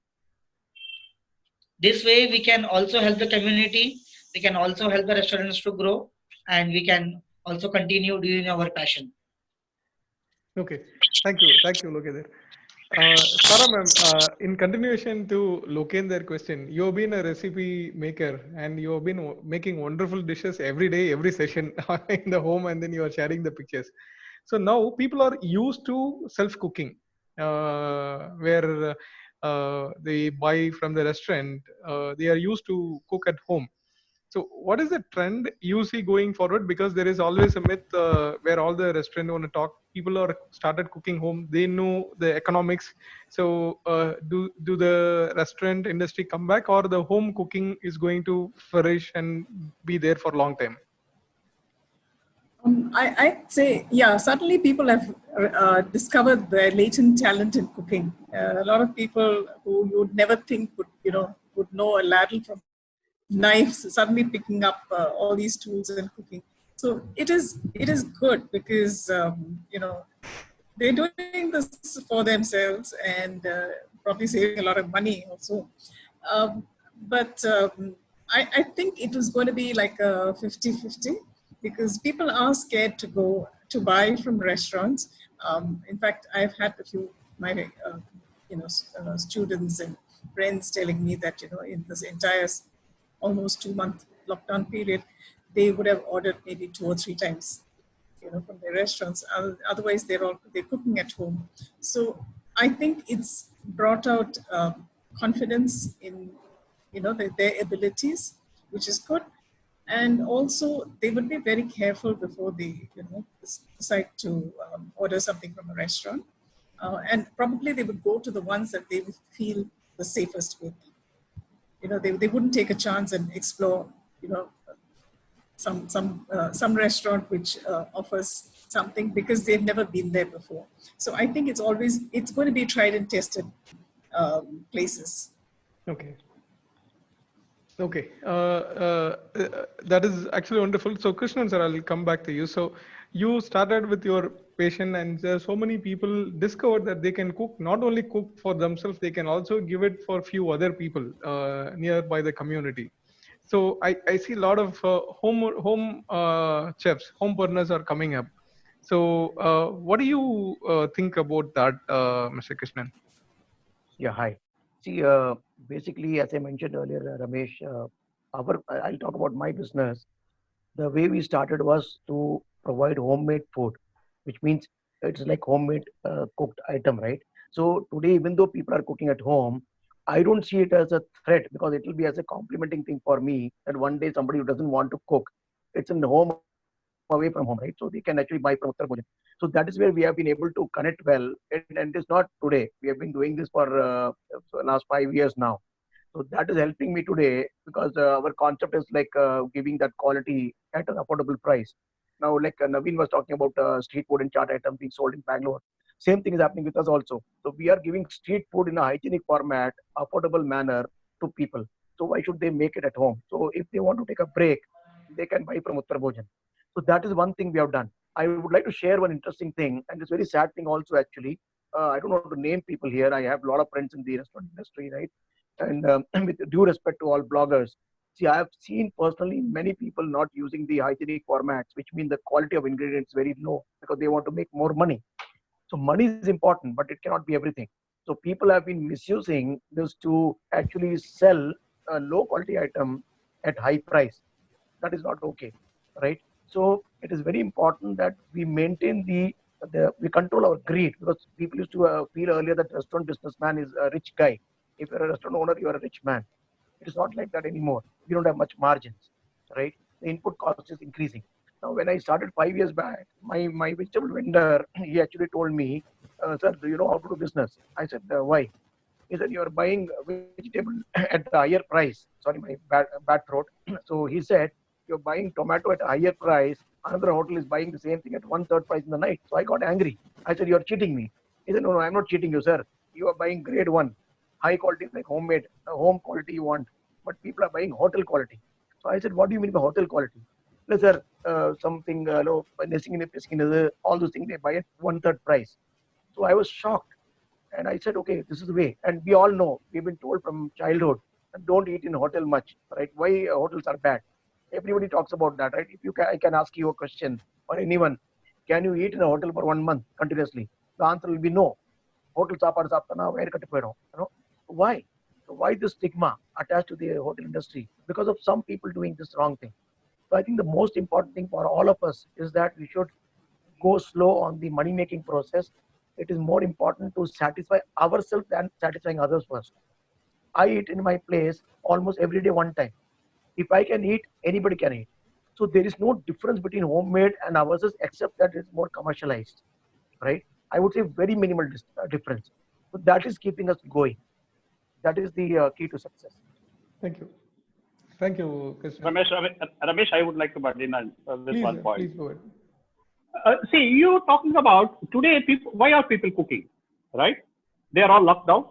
This way we can also help the community, we can also help the restaurants to grow, and we can also continue doing our passion. Okay, thank you, Lokendra. Sarah ma'am, in continuation to Lokendra question, you've been a recipe maker and you've been making wonderful dishes every day, every session in the home, and then you are sharing the pictures. So now people are used to self-cooking, where they buy from the restaurant. They are used to cook at home. So, what is the trend you see going forward? Because there is always a myth where all the restaurant want to talk. People are started cooking home. They know the economics. So, do the restaurant industry come back, or the home cooking is going to flourish and be there for a long time? I'd say, yeah, certainly people have discovered their latent talent in cooking. A lot of people who you would never think would know a ladle from knives, suddenly picking up all these tools and cooking. So it is good because they're doing this for themselves and probably saving a lot of money also. Um, but I think it was going to be like a 50-50 because people are scared to go to buy from restaurants. In fact, I've had a few my students and friends telling me that in this entire almost 2-month lockdown period, they would have ordered maybe 2 or 3 times from their restaurants. Otherwise, they're cooking at home. So I think it's brought out confidence in their abilities, which is good. And also, they would be very careful before they decide to order something from a restaurant. And probably they would go to the ones that they would feel the safest with. They wouldn't take a chance and explore some restaurant which offers something because they've never been there before. So I think it's going to be tried and tested places. Okay. Okay, that is actually wonderful. So, Krishnan sir, I'll come back to you. So, you started with your patient, and there are so many people discovered that they can cook. Not only cook for themselves, they can also give it for few other people nearby the community. So, I see a lot of home chefs, home burners are coming up. So, what do you think about that, Mr. Krishnan? Yeah, hi. See, basically, as I mentioned earlier, Ramesh, I'll talk about my business. The way we started was to provide homemade food, which means it's like homemade cooked item, right? So today, even though people are cooking at home, I don't see it as a threat because it will be as a complementing thing for me that one day somebody who doesn't want to cook, it's in the home away from home, right? So they can actually buy from Uttar Bhojan. So that is where we have been able to connect well. And it's not today. We have been doing this for last 5 years now. So that is helping me today because our concept is like giving that quality at an affordable price. Now, like Naveen was talking about street food and chaat items being sold in Bangalore. Same thing is happening with us also. So we are giving street food in a hygienic format, affordable manner to people. So why should they make it at home? So if they want to take a break, they can buy from Uttar Bhojan. So that is one thing we have done. I would like to share one interesting thing, and it's very sad thing also actually. I don't want to name people here. I have a lot of friends in the restaurant industry, right? And with due respect to all bloggers, see, I have seen personally many people not using the hygienic formats, which mean the quality of ingredients very low because they want to make more money. So money is important, but it cannot be everything. So people have been misusing this to actually sell a low quality item at high price. That is not okay, right? So it is very important that we maintain we control our greed because people used to feel earlier that restaurant businessman is a rich guy. If you're a restaurant owner, you are a rich man. It is not like that anymore. We don't have much margins, right? The input cost is increasing. Now, when I started 5 years back, my vegetable vendor, he actually told me, sir, do you know how to do business? I said, why? He said, you're buying vegetable at a higher price. Sorry, my bad throat. So he said, you're buying tomato at a higher price. Another hotel is buying the same thing at 1/3 price in the night. So I got angry. I said, you're cheating me. He said, no, I'm not cheating you, sir. You are buying grade one, high quality, like homemade, home quality you want. But people are buying hotel quality. So I said, what do you mean by hotel quality? No, sir, something, all those things they buy at 1/3 price. So I was shocked. And I said, okay, this is the way. And we all know, we've been told from childhood, don't eat in hotel much, right? Why hotels are bad? Everybody talks about that, right? If you can, I can ask you a question or anyone, can you eat in a hotel for 1 month continuously? The answer will be no. hotel சாப்பாடு சாப்பிட்டா வயிறு கட்டு போயிடும். Why? So why this stigma attached to the hotel industry? Because of some people doing this wrong thing. So I think the most important thing for all of us is that we should go slow on the money making process. It is more important to satisfy ourselves than satisfying others first. I eat in my place almost every day one time. If I can eat, anybody can eat. So there is no difference between homemade and ours except that it's more commercialized, right? I would say very minimal difference. So that is keeping us going. That is the key to success. Thank you. Thank you, Krishna. Ramesh, I would like to butt in on this Please, one point. please go ahead. See, you talking about today, people, why are people cooking, right? They are all locked down.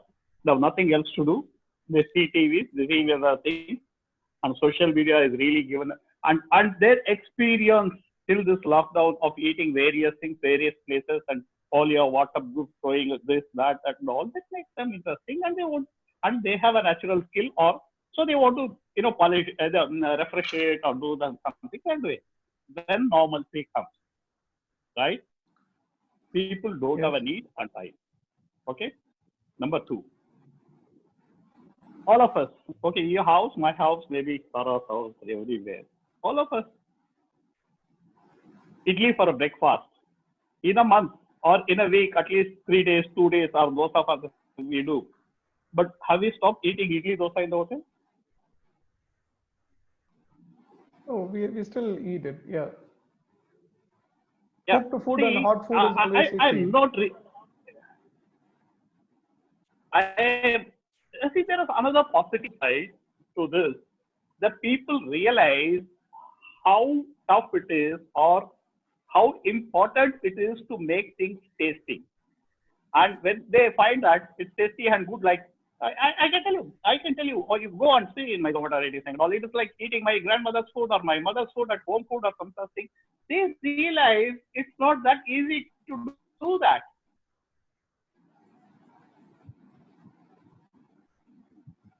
They have nothing else to do. They see TVs, they see other things, and social media is really given, and their experience till this lockdown of eating various things, various places, and all your WhatsApp groups showing this, that, and all, that makes them interesting, and they have a natural skill, or so they want to, polish, either refresh it or do something and do it. Then normalcy comes, right? People don't have a need and time. Okay. Number 2. All of us, okay, your house, my house, maybe Sarah's house, everywhere. All of us, idli for a breakfast. In a month or in a week, at least 3 days, 2 days, or most of us we do. But have we stopped eating idli dosa in the hotel? Oh, we still eat it. Yeah. Yeah. Cooked food See, and hot food is always tasty. I'm not. See, there is another positive side to this, that people realize how tough it is or how important it is to make things tasty. And when they find that it's tasty and good, like I can tell you, or you go and see in my Zomato ratings and all, it is like eating my grandmother's food or my mother's food at home food or something. They realize it's not that easy to do that.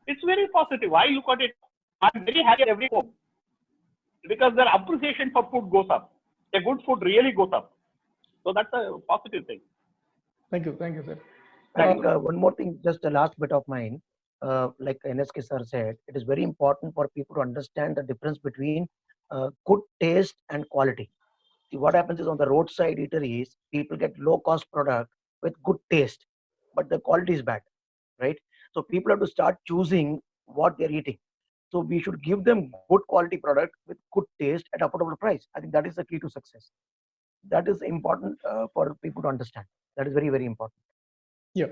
It's very positive. I look at it. I'm very happy every home because their appreciation for food goes up. A good food really goes up. So that's a positive thing. Thank you, sir. I think one more thing, just the last bit of mine. Like NSK sir said, it is very important for people to understand the difference between good taste and quality. See, what happens is on the roadside eateries, people get low cost product with good taste, but the quality is bad, right? So people have to start choosing what they're eating. So we should give them good quality product with good taste at affordable price. I think that is the key to success. That is important for people to understand. That is very, very important. Yeah.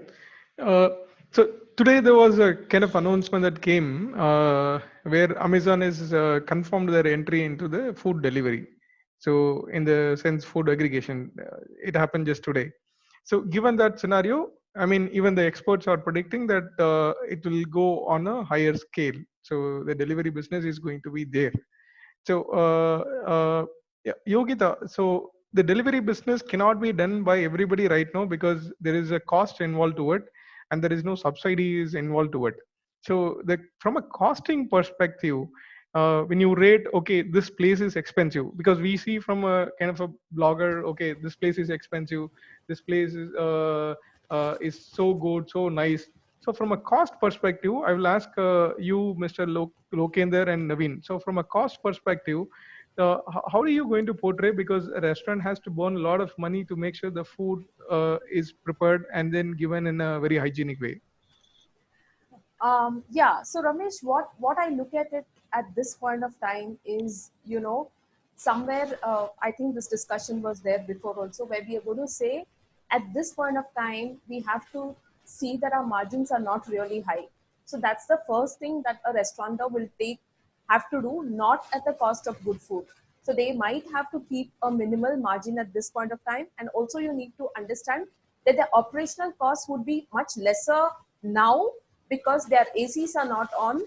So today there was a kind of announcement that came where Amazon is confirmed their entry into the food delivery. So in the sense food aggregation, it happened just today. So given that scenario, I mean, even the experts are predicting that it will go on a higher scale. So the delivery business is going to be there. So Yogita, so the delivery business cannot be done by everybody right now because there is a cost involved to it and there is no subsidies involved to it. So from a costing perspective, when you rate, okay, this place is expensive, because we see from a kind of a blogger, okay, this place is expensive, this place is so good, so nice. So from a cost perspective, I will ask you, Mr. Lokender and Naveen. So from a cost perspective, how are you going to portray, because a restaurant has to burn a lot of money to make sure the food is prepared and then given in a very hygienic way? Yeah, so Ramesh, what I look at it at this point of time is, somewhere I think this discussion was there before also, where we are going to say at this point of time we have to see that our margins are not really high. So that's the first thing that a restaurateur will have to do, not at the cost of good food. So they might have to keep a minimal margin at this point of time, and also you need to understand that the operational costs would be much lesser now because their ACs are not on,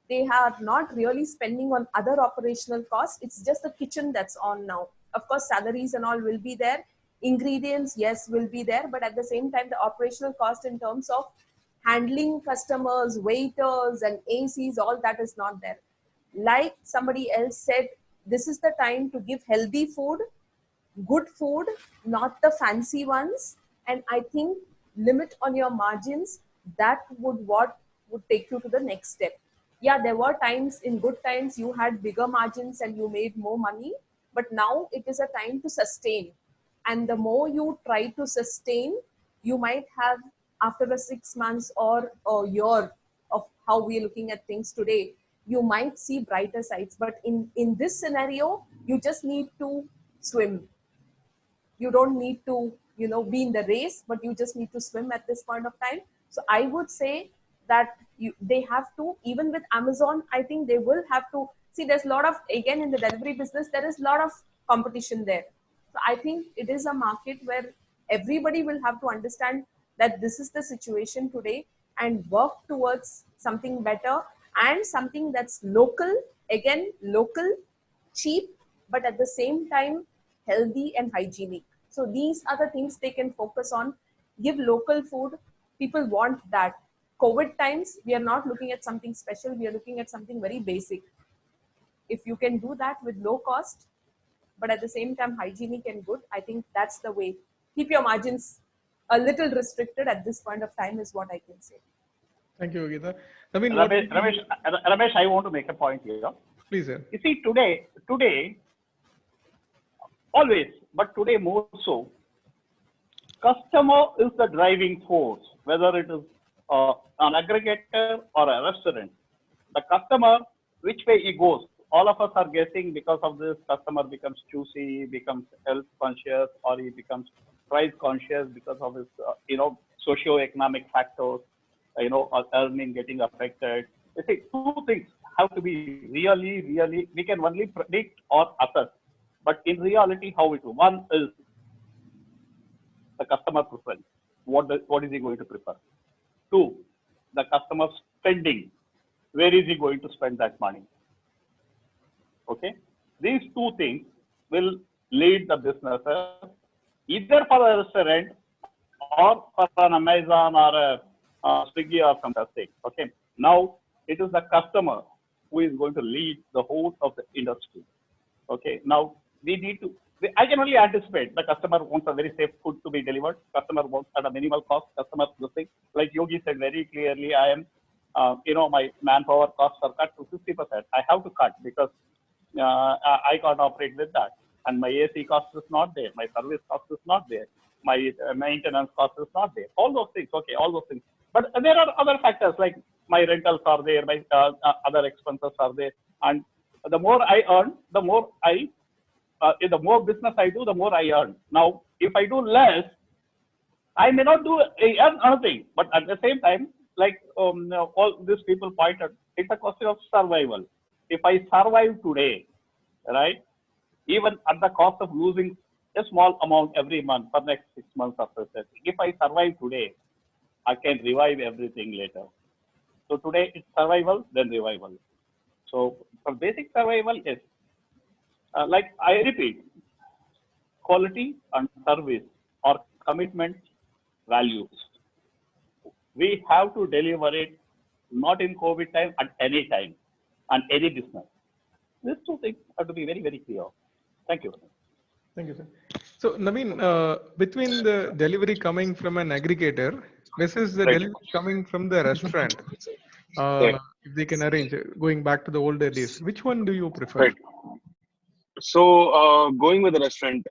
they are not really spending on other operational costs. It's just the kitchen that's on now. Of course, salaries and all will be there. Ingredients, yes, will be there. But at the same time, the operational cost in terms of handling customers, waiters, and ACs, all that is not there. Like somebody else said, this is the time to give healthy food, good food, not the fancy ones, And I think limit on your margins, that would take you to the next step. Yeah, there were times, in good times, you had bigger margins and you made more money, but now it is a time to sustain. And the more you try to sustain, you might have, after a 6 months or a year of how we're looking at things today, you might see brighter sides. But in this scenario, you just need to swim. You don't need to, be in the race, but you just need to swim at this point of time. So I would say that they have to, even with Amazon, I think they will have to see, there's a lot of, again, in the delivery business, there is a lot of competition there. So I think it is a market where everybody will have to understand that this is the situation today and work towards something better and something that's local, again, local, cheap, but at the same time healthy and hygienic. So these are the things they can focus on. Give local food. People want that. COVID times, we are not looking at something special. We are looking at something very basic. If you can do that with low cost, but at the same time hygienic and good, I think that's the way. Keep your margins a little restricted at this point of time is what I can say. Thank you, Geeta. I mean, Ramesh, I want to make a point here. Please, sir. You see, today, always, but today more so, customer is the driving force, whether it is an aggregator or a restaurant. The customer, which way he goes, all of us are guessing because of this, customer becomes choosy, becomes health conscious, or he becomes price conscious because of his, socio-economic factors, earning getting affected. You see, two things have to be really, we can only predict or assess, but in reality, how it will. One is the customer preference. What is he going to prefer? Two, the customer spending. Where is he going to spend that money? Okay, these two things will lead the businesses either for a restaurant or for an Amazon or a Swiggy or something. Okay, now it is the customer who is going to lead the whole of the industry. Okay, now we need to. I can only anticipate the customer wants a very safe food to be delivered. Customer wants at a minimal cost. Customer thing, like Yogi said very clearly, I am, my manpower costs are cut to 50%. I have to cut because I can't operate with that. And my AC cost is not there. My service cost is not there. My maintenance cost is not there. All those things, okay, all those things. But there are other factors like my rentals are there, my other expenses are there. And the more I earn, the more the more business I do, the more I earn. Now, if I do less, I may not earn anything. But at the same time, like all these people pointed, it's a question of survival. If I survive today, right, even at the cost of losing a small amount every month for next 6 months after that, if I survive today, I can revive everything later. So today it's survival, then revival. So for basic survival is, like I repeat, quality and service or commitment values. We have to deliver it, not in COVID time, at any time and any business. These two things have to be very, very clear. Thank you. Thank you, sir. So, Naveen, between the delivery coming from an aggregator versus the delivery coming from the restaurant, if they can arrange, going back to the older days, which one do you prefer? Right. So, going with the restaurant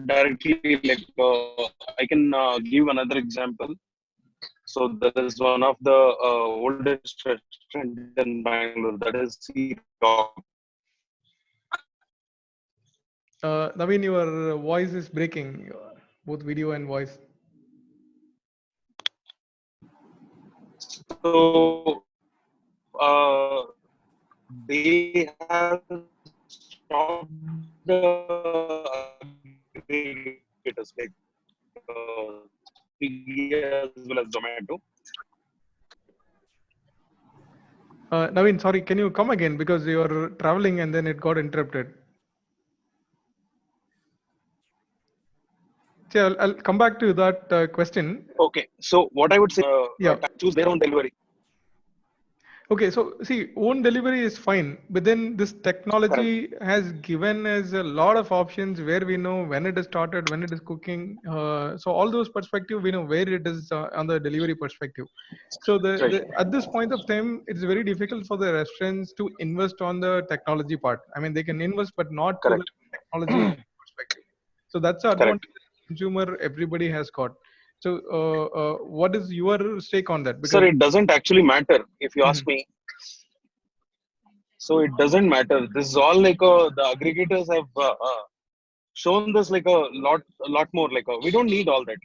directly, like I can give another example. So there is one of the oldest restaurant in Bangalore, that is Sea Rock. Naveen, your voice is breaking, both video and voice. So they have stopped the aggregators like Swiggy as well as Zomato. Naveen, sorry, can you come again because you're traveling and then it got interrupted. Yeah, I'll come back to that question. Okay, so what I would say, Yeah. choose their own delivery. Okay, so see, own delivery is fine, but then this technology has given us a lot of options where we know when it is started, when it is cooking. So all those perspective, we know where it is on the delivery perspective. So Right. at this point of time, it's very difficult for the restaurants to invest on the technology part. I mean, they can invest, but not to the Correct. technology perspective. So that's the Correct. advantage consumer everybody has got. So what is your stake on that? Sir, Because it doesn't actually matter if you ask Mhm. me. So it doesn't matter. This is all like the aggregators have shown this like a lot more. Like we don't need all that.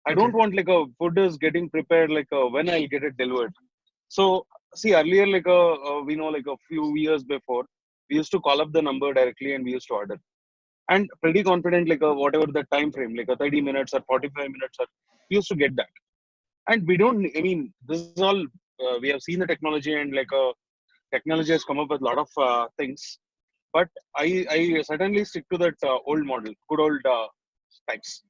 I Okay. don't want like a food is getting prepared like when I'll get it delivered. So see earlier like we know like a few years before we used to call up the number directly and we used to order and pretty confident like whatever the time frame like a 30 minutes or 45 minutes or we used to get that and we don't. I mean this is all we have seen the technology and like technology has come up with a lot of things but I certainly stick to that old model, good old types.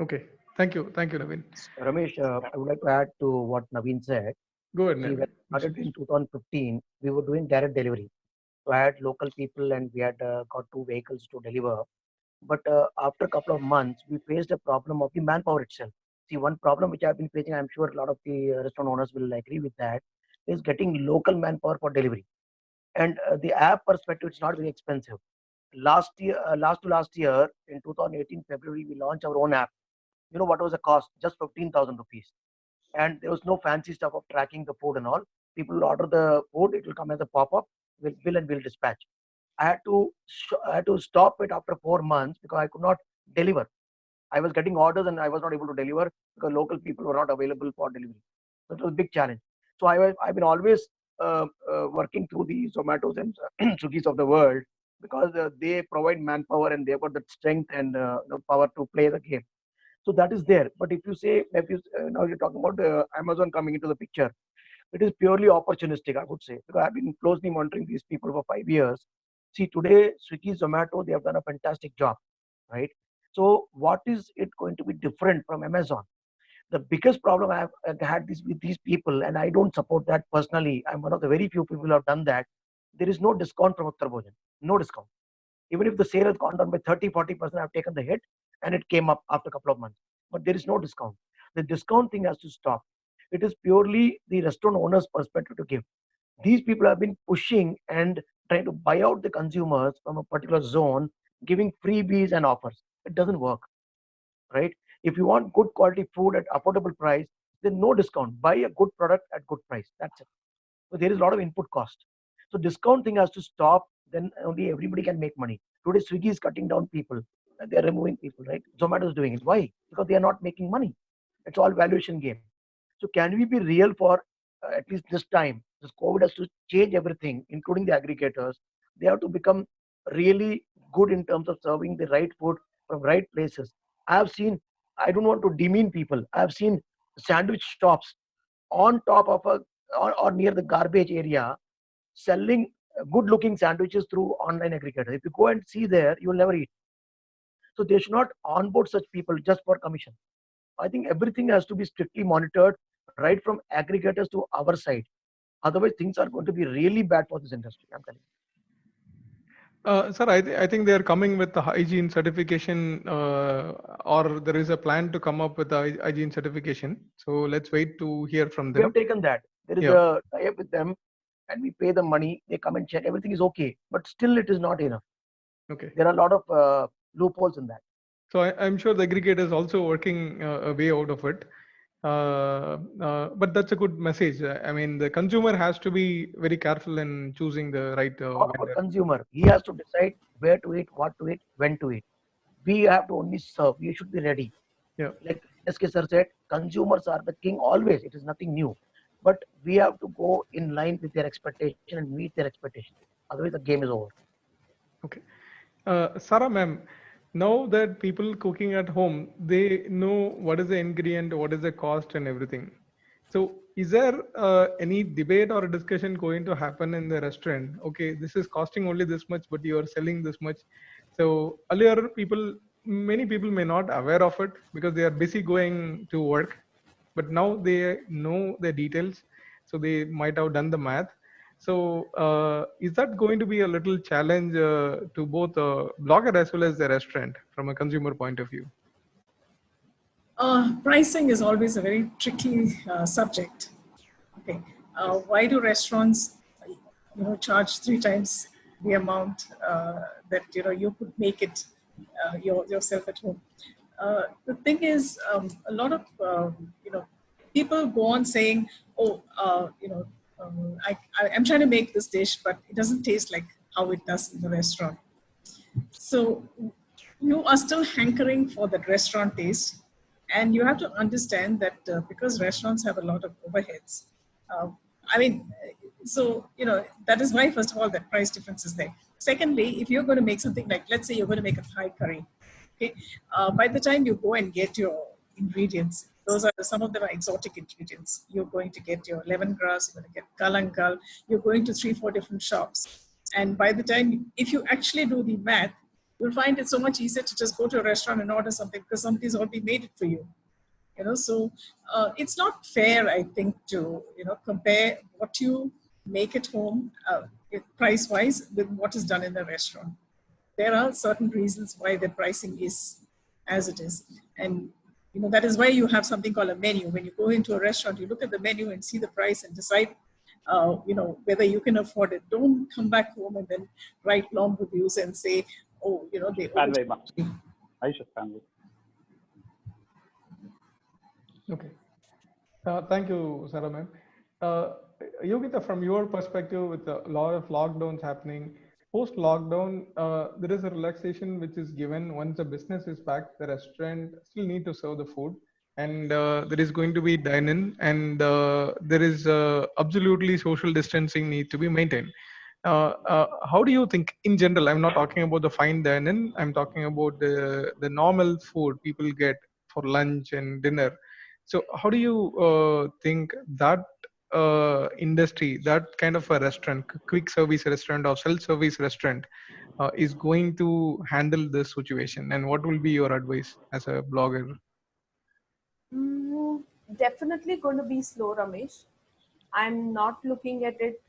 Okay. Thank you, Naveen. Ramesh, I would like to add to what Naveen said. Go ahead, See, when Naveen. I started in 2015, we were doing direct delivery. So I had local people and we had got 2 vehicles to deliver. But after a couple of months, we faced a problem of the manpower itself. See, one problem which I've been facing, I'm sure a lot of the restaurant owners will agree with that, is getting local manpower for delivery. And the app perspective, it's not very expensive. Last year, in 2018 February, we launched our own app. You know what was the cost? Just 15,000 rupees. And there was no fancy stuff of tracking the food and all. People will order the food, it will come as a pop-up, we'll bill and we'll dispatch. I had to stop it after 4 months because I could not deliver. I was getting orders and I was not able to deliver because local people were not available for delivery. So it was a big challenge. So I've been always working through the Zomatos and Swiggies of the world because they provide manpower and they've got the strength and the power to play the game. So that is there. But if you now you're talking about Amazon coming into the picture, it is purely opportunistic, I would say, because I've been closely monitoring these people for 5 years. See, today, Swiggy, Zomato, they have done a fantastic job, right? So, what is it going to be different from Amazon? The biggest problem I've had this with these people, and I don't support that personally. I'm one of the very few people who have done that. There is no discount from Uttar Bhojan, no discount. Even if the sale has gone down by 30-40%, I've taken the hit and it came up after a couple of months. But there is no discount. The discount thing has to stop. It is purely the restaurant owner's perspective to give. These people have been pushing and trying to buy out the consumers from a particular zone, giving freebies and offers. It doesn't work, right? If you want good quality food at affordable price, then no discount. Buy a good product at good price. That's it. So there is a lot of input cost. So discount thing has to stop. Then only everybody can make money. Today Swiggy is cutting down people. They are removing people, right? Zomato is doing it. Why? Because they are not making money. It's all valuation game. So can we be real for at least this time? This COVID has to change everything, including the aggregators. They have to become really good in terms of serving the right food from right places. I have seen. I don't want to demean people. I have seen sandwich shops on top of a or near the garbage area selling good looking sandwiches through online aggregators. If you go and see there, you will never eat. So they should not onboard such people just for commission. I think everything has to be strictly monitored right from aggregators to our side. Otherwise, things are going to be really bad for this industry. I'm telling Sir, I think they are coming with the hygiene certification, or there is a plan to come up with a hygiene certification. So let's wait to hear from you. We have them. taken that. There is Yeah. a tie-up with them, and we pay them money. They come and check. Everything is okay, but still, it is not enough. Okay. There are a lot of loopholes in that. So I'm sure the aggregator is also working a way out of it. But that's a good message. I mean, the consumer has to be very careful in choosing the right Not about vendor. consumer. He has to decide where to eat, what to eat, when to eat. We have to only serve. We should be ready. Yeah. Like SK sir said, consumers are the king always. It is nothing new. But we have to go in line with their expectation and meet their expectation. Otherwise, the game is over. Okay. Sarah, ma'am, now that people cooking at home, they know what is the ingredient, what is the cost, and everything. So, is there any debate or discussion going to happen in the restaurant? Okay, this is costing only this much, but you are selling this much. So, earlier, many people may not aware of it because they are busy going to work, but now they know the details, so they might have done the math. So is that going to be a little challenge to both a blogger as well as the restaurant from a consumer point of view? Pricing is always a very tricky subject. Okay, why do restaurants, charge 3 times the amount that you could make it yourself at home? The thing is, a lot of people go on saying, "Oh, I'm trying to make this dish, but it doesn't taste like how it does in the restaurant." So you are still hankering for that restaurant taste, and you have to understand that because restaurants have a lot of overheads. Uh, I mean, so that is why, first of all, that price difference is there. Secondly, if you're going to make something like, let's say you're going to make a Thai curry, okay, by the time you go and get your ingredients, those are some of them are exotic ingredients. You're going to get your lemongrass, you're going to get galangal, you're going to 3-4 different shops. And by the time, if you actually do the math, you'll find it so much easier to just go to a restaurant and order something because somebody's already made it for you. So it's not fair, I think, to compare what you make at home price-wise with what is done in the restaurant. There are certain reasons why the pricing is as it is, and that is why you have something called a menu. When you go into a restaurant, you look at the menu and see the price and decide whether you can afford it. Don't come back home and then write long reviews and say, oh, they I should stand with. Okay. Thank you, Sarah ma'am. Yogita, from your perspective, with a lot of lockdowns happening, post-lockdown, there is a relaxation which is given once the business is back. The restaurant still need to serve the food, and there is going to be dine-in, and there is absolutely social distancing need to be maintained. How do you think in general? I'm not talking about the fine dining. I'm talking about the normal food people get for lunch and dinner. So how do you think that industry, that kind of a restaurant, quick service restaurant or self-service restaurant, is going to handle this situation? And what will be your advice as a blogger? Definitely going to be slow, Ramesh. I'm not looking at it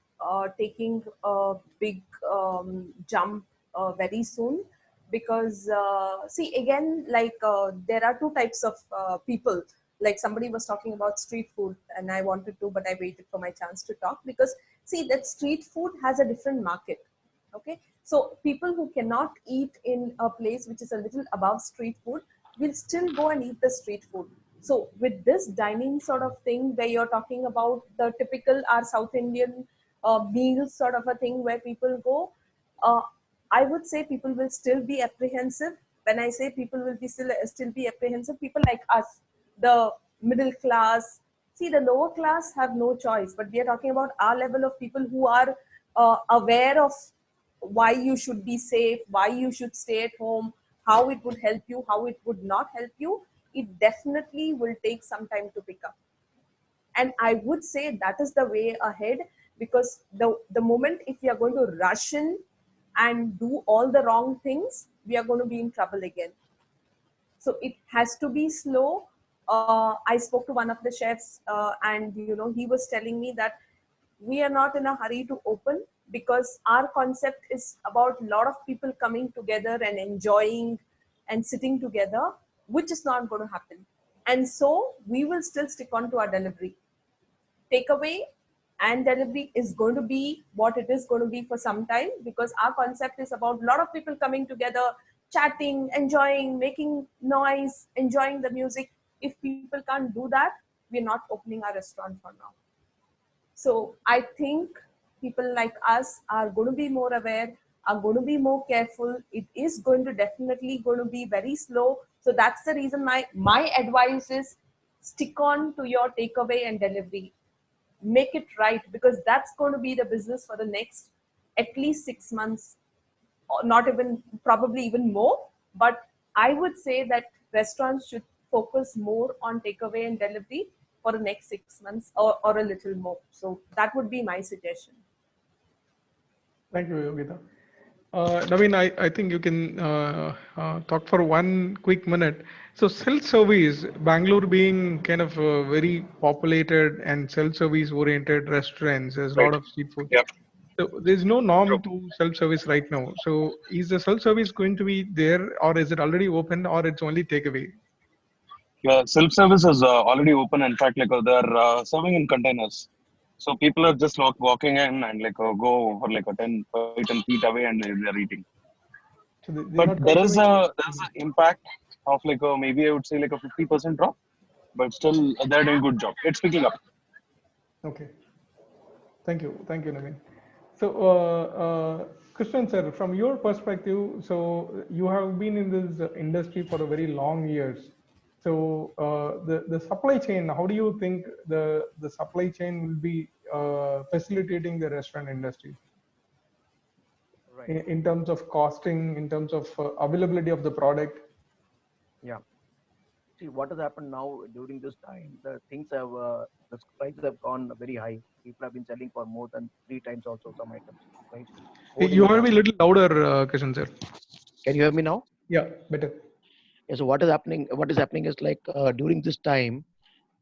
taking a big jump very soon because see again, like there are two types of people. Like somebody was talking about street food, and I wanted to, but I waited for my chance to talk because see that street food has a different market. Okay, so people who cannot eat in a place which is a little above street food will still go and eat the street food. So with this dining sort of thing where you're talking about the typical our South Indian meals sort of a thing where people go, uh, I would say people will still be apprehensive. When I say people will be still be apprehensive, people like us, the middle class, see the lower class have no choice. But we are talking about our level of people who are aware of why you should be safe, why you should stay at home, how it would help you, how it would not help you. It definitely will take some time to pick up. And I would say that is the way ahead because the moment if we are going to rush in and do all the wrong things, we are going to be in trouble again. So it has to be slow. I spoke to one of the chefs and he was telling me that we are not in a hurry to open because our concept is about a lot of people coming together and enjoying and sitting together, which is not going to happen. And so we will still stick on to our delivery. Takeaway and delivery is going to be what it is going to be for some time because our concept is about a lot of people coming together, chatting, enjoying, making noise, enjoying the music. If people can't do that, we're not opening our restaurant for now. So I think people like us are going to be more aware, are going to be more careful. It is going to definitely going to be very slow. So that's the reason my advice is stick on to your takeaway and delivery. Make it right because that's going to be the business for the next at least 6 months, or not even probably even more. But I would say that restaurants should focus more on takeaway and delivery for the next 6 months or a little more. So that would be my suggestion. Thank you, Yogita. Naveen, I think you can talk for 1 quick minute. So self-service, Bangalore being kind of very populated and self-service oriented restaurants, there's a lot of street food. Yep. So there's no norm to self-service right now. So is the self-service going to be there, or is it already open, or it's only takeaway? Yeah, self-service is already open. In fact, they're serving in containers. So people are just walking in and go for 10, 10 feet away and they're eating. So they're But not there's consuming. an impact of maybe I would say a 50% drop, but still they're doing a good job. It's picking up. Okay. Thank you, Naveen. So, Krishnan sir, from your perspective, so you have been in this industry for a very long years. So, the supply chain, how do you think the supply chain will be facilitating the restaurant industry Right. in terms of costing, in terms of availability of the product? Yeah. See what has happened now during this time. The things have the prices have gone very high. People have been selling for more than 3 times also some items. Right. You Hoarding have is to be a happening. little louder, Krishnan sir. Can you hear me now? Yeah, better. Yeah, so what is happening? What is happening is during this time,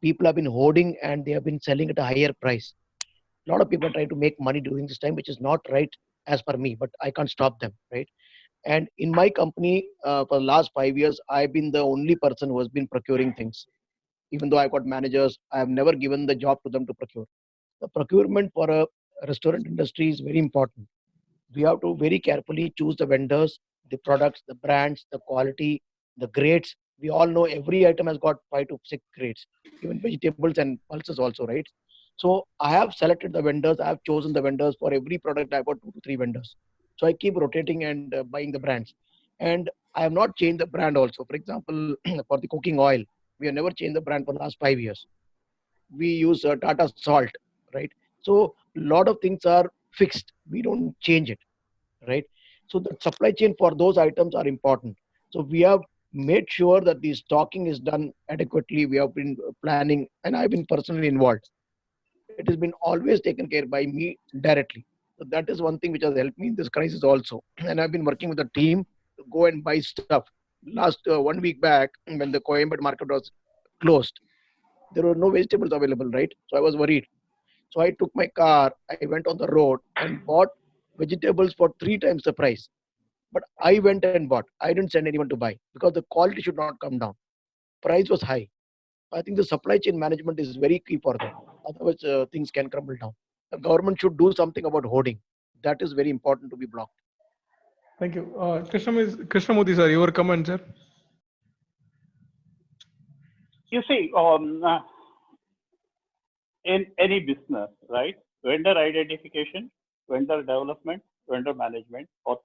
people have been hoarding and they have been selling at a higher price. A lot of people are trying to make money during this time, which is not right as per me, but I can't stop them, right? And in my company, for the last 5 years, I've been the only person who has been procuring things. Even though I've got managers, I have never given the job to them to procure. The procurement for a restaurant industry is very important. We have to very carefully choose the vendors, the products, the brands, the quality, the grades. We all know every item has got 5 to 6 grades, even vegetables and pulses also, right? So I have selected the vendors. I have chosen the vendors for every product. I've got 2 to 3 vendors. So I keep rotating and buying the brands. And I have not changed the brand also. For example, for the cooking oil, we have never changed the brand for the last 5 years. We use Tata Salt, right? So a lot of things are fixed. We don't change it, right? So the supply chain for those items are important. So we have made sure that the stocking is done adequately. We have been planning, and I've been personally involved. It has been always taken care by me directly. So that is one thing which has helped me in this crisis also. And I've been working with a team to go and buy stuff. Last 1 week back, when the Coimbatore market was closed, there were no vegetables available, right? So I was worried. So I took my car, I went on the road and bought vegetables for 3 times the price. But I went and bought. I didn't send anyone to buy because the quality should not come down. Price was high. I think the supply chain management is very key for that. Otherwise, things can crumble down. The government should do something about hoarding. That is very important to be blocked. Thank you. Krishnamurthy sir, your comment, sir. You see, in any business, right? Vendor identification, vendor development, vendor management are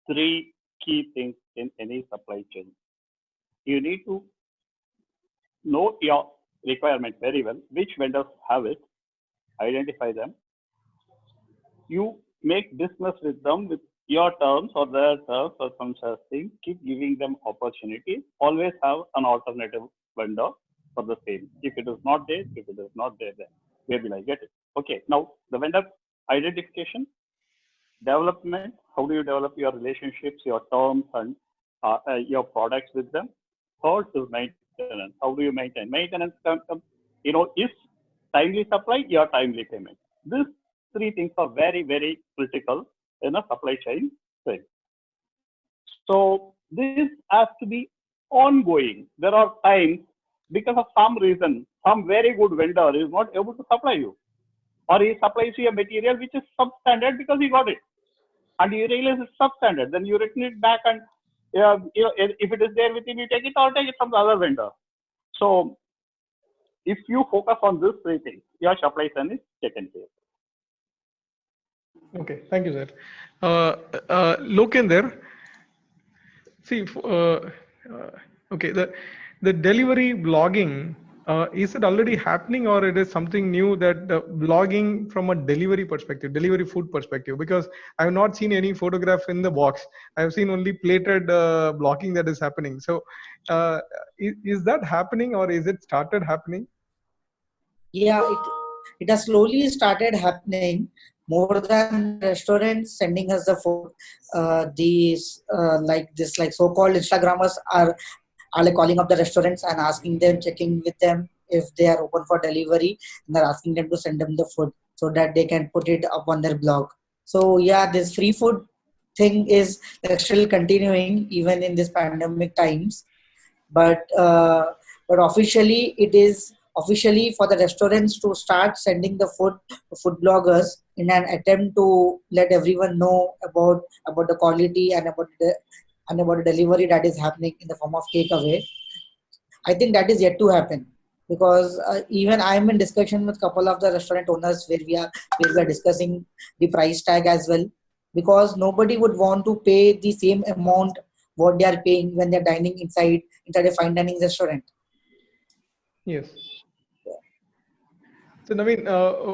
3 key things in any supply chain. You need to know your requirement very well, which vendors have it, identify them. You make business with them with your terms or their terms or some such thing. Keep giving them opportunities. Always have an alternative vendor for the same. If it is not there, then where will I get it? Okay, now the vendor identification, development, how do you develop your relationships, your terms and your products with them? Third is maintenance. How do you maintain? Maintenance, is timely supply, your timely payment. These 3 things are very, very critical in a supply chain thing. So this has to be ongoing. There are times because of some reason, some very good vendor is not able to supply you, or he supplies you a material which is substandard because he got it, and you realize it's substandard. Then you return it back, and if it is there with you, you take it or take it from the other vendor. So if you focus on these 3 things, your supply chain is taken care. Okay, thank you, sir. Loken there. See, okay, the delivery blogging, is it already happening, or it is something new that blogging from a delivery perspective, delivery food perspective? Because I have not seen any photograph in the box. I have seen only plated blogging that is happening. So, is that happening, or is it started happening? Yeah, it has slowly started happening. More than restaurants sending us the food, these like so-called Instagrammers are like calling up the restaurants and asking them, checking with them if they are open for delivery, and they're asking them to send them the food so that they can put it up on their blog. So yeah, this free food thing is like still continuing even in this pandemic times. But officially it is officially for the restaurants to start sending the food to food bloggers in an attempt to let everyone know about the quality and about the delivery that is happening in the form of takeaway. I think that is yet to happen because even I'm in discussion with couple of the restaurant owners where we are discussing the price tag as well, because nobody would want to pay the same amount what they are paying when they're dining inside a fine dining restaurant. Yes. So, Naveen,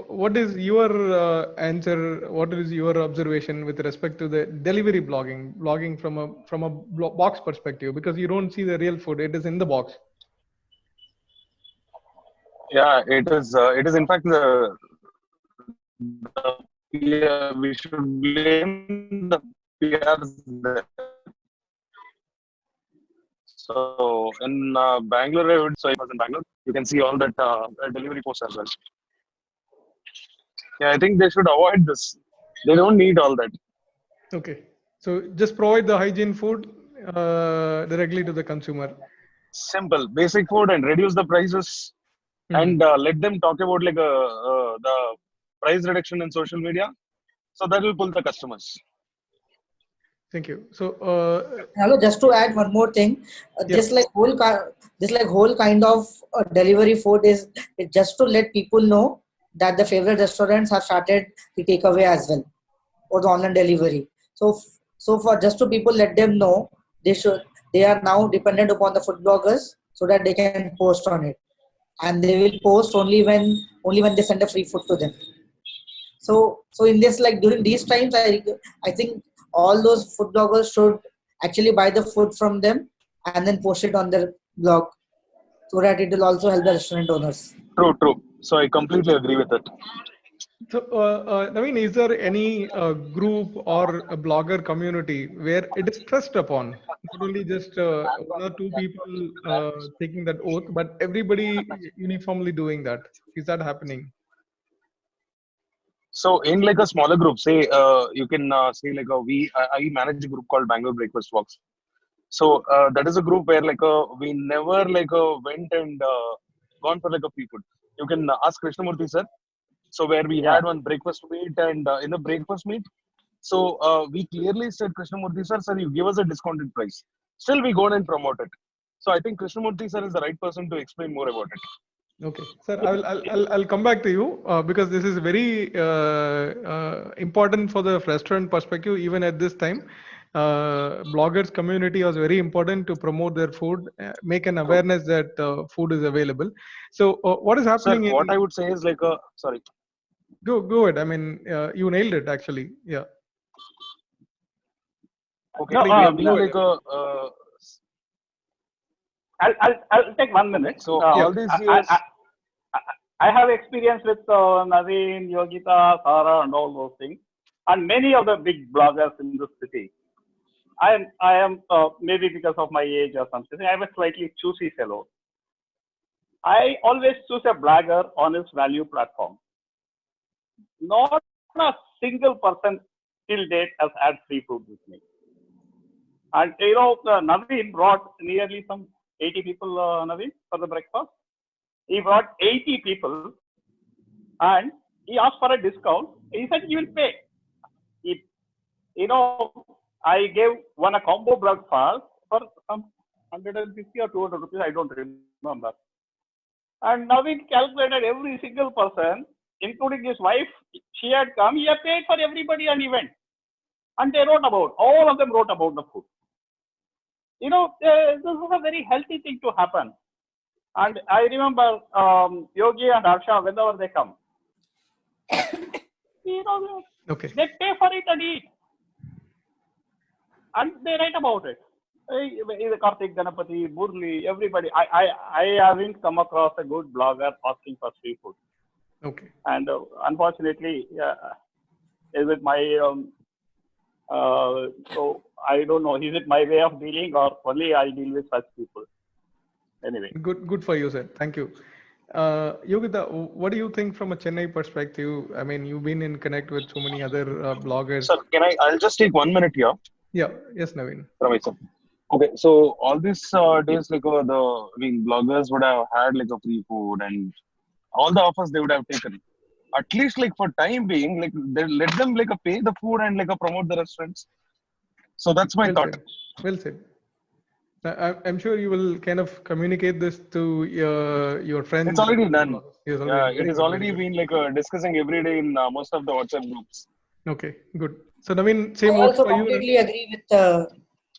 what is your answer? What is your observation with respect to the delivery blogging from a box perspective? Because you don't see the real food; it is in the box. Yeah, it is. It is in fact the PR. We should blame the PRs there. So in Bangalore, I would say in Bangalore, you can see all that delivery posts as well. Yeah, I think they should avoid this. They don't need all that. Okay. So just provide the hygiene food directly to the consumer. Simple, basic food, and reduce the prices, and let them talk about like the price reduction in social media. So that will pull the customers. Thank you. So, Hello, just to add one more thing, yeah. this whole kind of delivery food is just to let people know that the favorite restaurants have started the takeaway as well, or the online delivery. So for just to people let them know, they are now dependent upon the food bloggers so that they can post on it, and they will post only when they send a free food to them. So in this, like during these times, I think all those food bloggers should actually buy the food from them and then post it on their blog so that it will also help the restaurant owners. True, true. So I completely agree with it. So, Naveen, is there any group or a blogger community where it is stressed upon? Not only just one or two people taking that oath, but everybody uniformly doing that. Is that happening? So in like a smaller group, say you can say like I manage a group called Bangalore Breakfast Walks. So that is a group where like we never like went and gone for like a free food. You can ask Krishnamurthy sir. So where we Yeah. had one breakfast meet, and in the breakfast meet, so we clearly said Krishnamurthy sir, you give us a discounted price. Still we go and promote it. So I think Krishnamurthy sir is the right person to explain more about it. Okay, sir, I'll come back to you because this is very important for the restaurant perspective. Even at this time, bloggers community was very important to promote their food, make an awareness that food is available. So, what is Sir, happening what in? I would say is like sorry. Go ahead. I mean, you nailed it actually. Yeah. Okay, No, we have been Go like ahead. I'll take 1 minute. okay. So Yeah. all these years, I have experience with Naveen, Yogita, Sara, and all those things, and many of the big bloggers in the city. I am maybe because of my age or something, I'm a slightly choosy fellow. I always choose a blogger on his value platform. Not a single person till date has had free food with me. And you know, Naveen brought nearly some 80 people, Naveen, for the breakfast. He brought 80 people and he asked for a discount. He said, you will pay. He, you know, I gave one a combo breakfast for some 150 or 200 rupees, I don't remember. And Naveen calculated every single person, including his wife. She had come, he had paid for everybody and he went. And they wrote about, all of them wrote about the food. You know, this is a very healthy thing to happen. And I remember Yogi and Harsha, whenever they come, you know, Okay. they pay for it and eat. And they write about it. Either Karthik, Ganapati, Murli, everybody. I haven't come across a good blogger asking for free food. Okay. And unfortunately, is it my, so I don't know, is it my way of dealing or only I deal with such people? Anyway. Good for you, sir. Thank you. Yogita, what do you think from a Chennai perspective? I mean, you've been in connect with so many other bloggers. Sir, I'll just take 1 minute here. Yeah, yes, Naveen. Ramesh, sir. Okay, so all these days, like bloggers would have had like a free food and all the offers they would have taken. At least like for time being, like they let them like pay the food and like promote the restaurants. So that's my Well thought. said. Well said. I'm sure you will kind of communicate this to your friends. It's already done. Yes, Yeah, already. it has already been like discussing every day in most of the WhatsApp groups. Okay, good. So Naveen, I same works also for you. completely agree with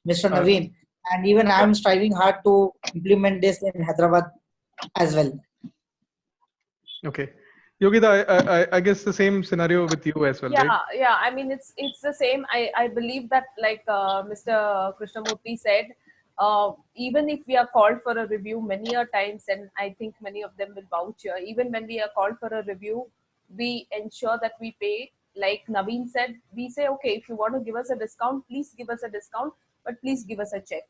Mr. Naveen, and even I am striving hard to implement this in Hyderabad as well. Okay. Yogita, I guess the same scenario with you as well, Yeah, right? yeah. I mean, it's the same. I believe that, like Mr. Krishnamurthy said, even if we are called for a review many a times, and I think many of them will vouch here, even when we are called for a review, we ensure that we pay. Like Naveen said, we say, okay, if you want to give us a discount, please give us a discount, but please give us a check.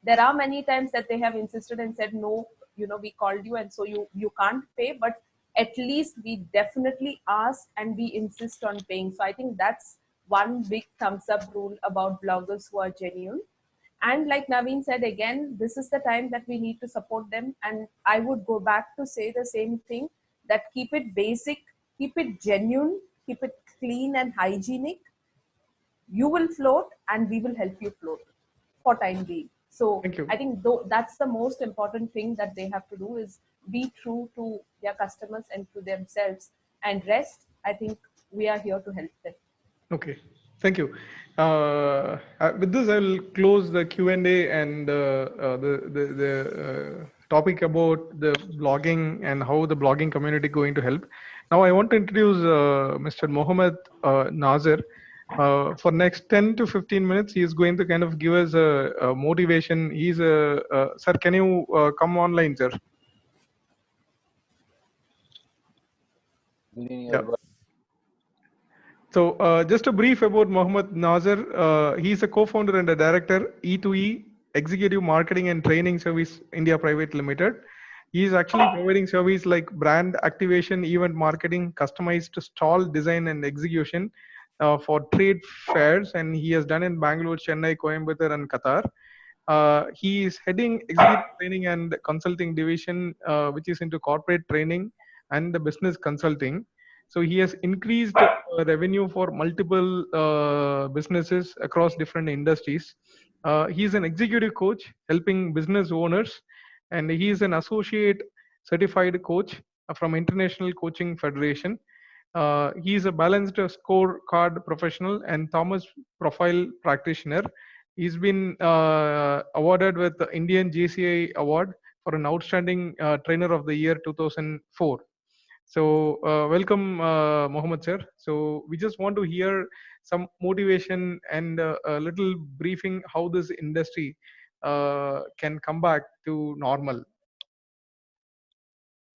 There are many times that they have insisted and said, no, we called you, and so you can't pay, but at least we definitely ask and we insist on paying. So I think that's one big thumbs up rule about bloggers who are genuine. And like Naveen said, again, this is the time that we need to support them. And I would go back to say the same thing, that keep it basic, keep it genuine, keep it clean and hygienic. You will float and we will help you float for time being. So Thank you. I think that's the most important thing that they have to do, is be true to their customers and to themselves, and rest, I think we are here to help them. Okay, thank you. With this, I will close the Q&A and the topic about the blogging and how the blogging community going to help. Now, I want to introduce Mr. Mohammed Nazir. For next 10 to 15 minutes, he is going to kind of give us a motivation. He's a sir. Can you come online, sir? Yeah. So just a brief about Mohammed Nazir. He's a co-founder and a director, E2E, Executive Marketing and Training Service India Private Limited. He is actually providing service like brand activation, event marketing, customized stall design and execution for trade fairs. And he has done in Bangalore, Chennai, Coimbatore, and Qatar. He is heading executive training and consulting division, which is into corporate training and the business consulting. So he has increased revenue for multiple businesses across different industries. He is an executive coach helping business owners, and he is an associate certified coach from International Coaching Federation. He is a balanced scorecard professional and Thomas profile practitioner. He's been awarded with the Indian JCI Award for an outstanding trainer of the year 2004. So welcome, Mohammed sir. So we just want to hear some motivation and a little briefing how this industry can come back to normal.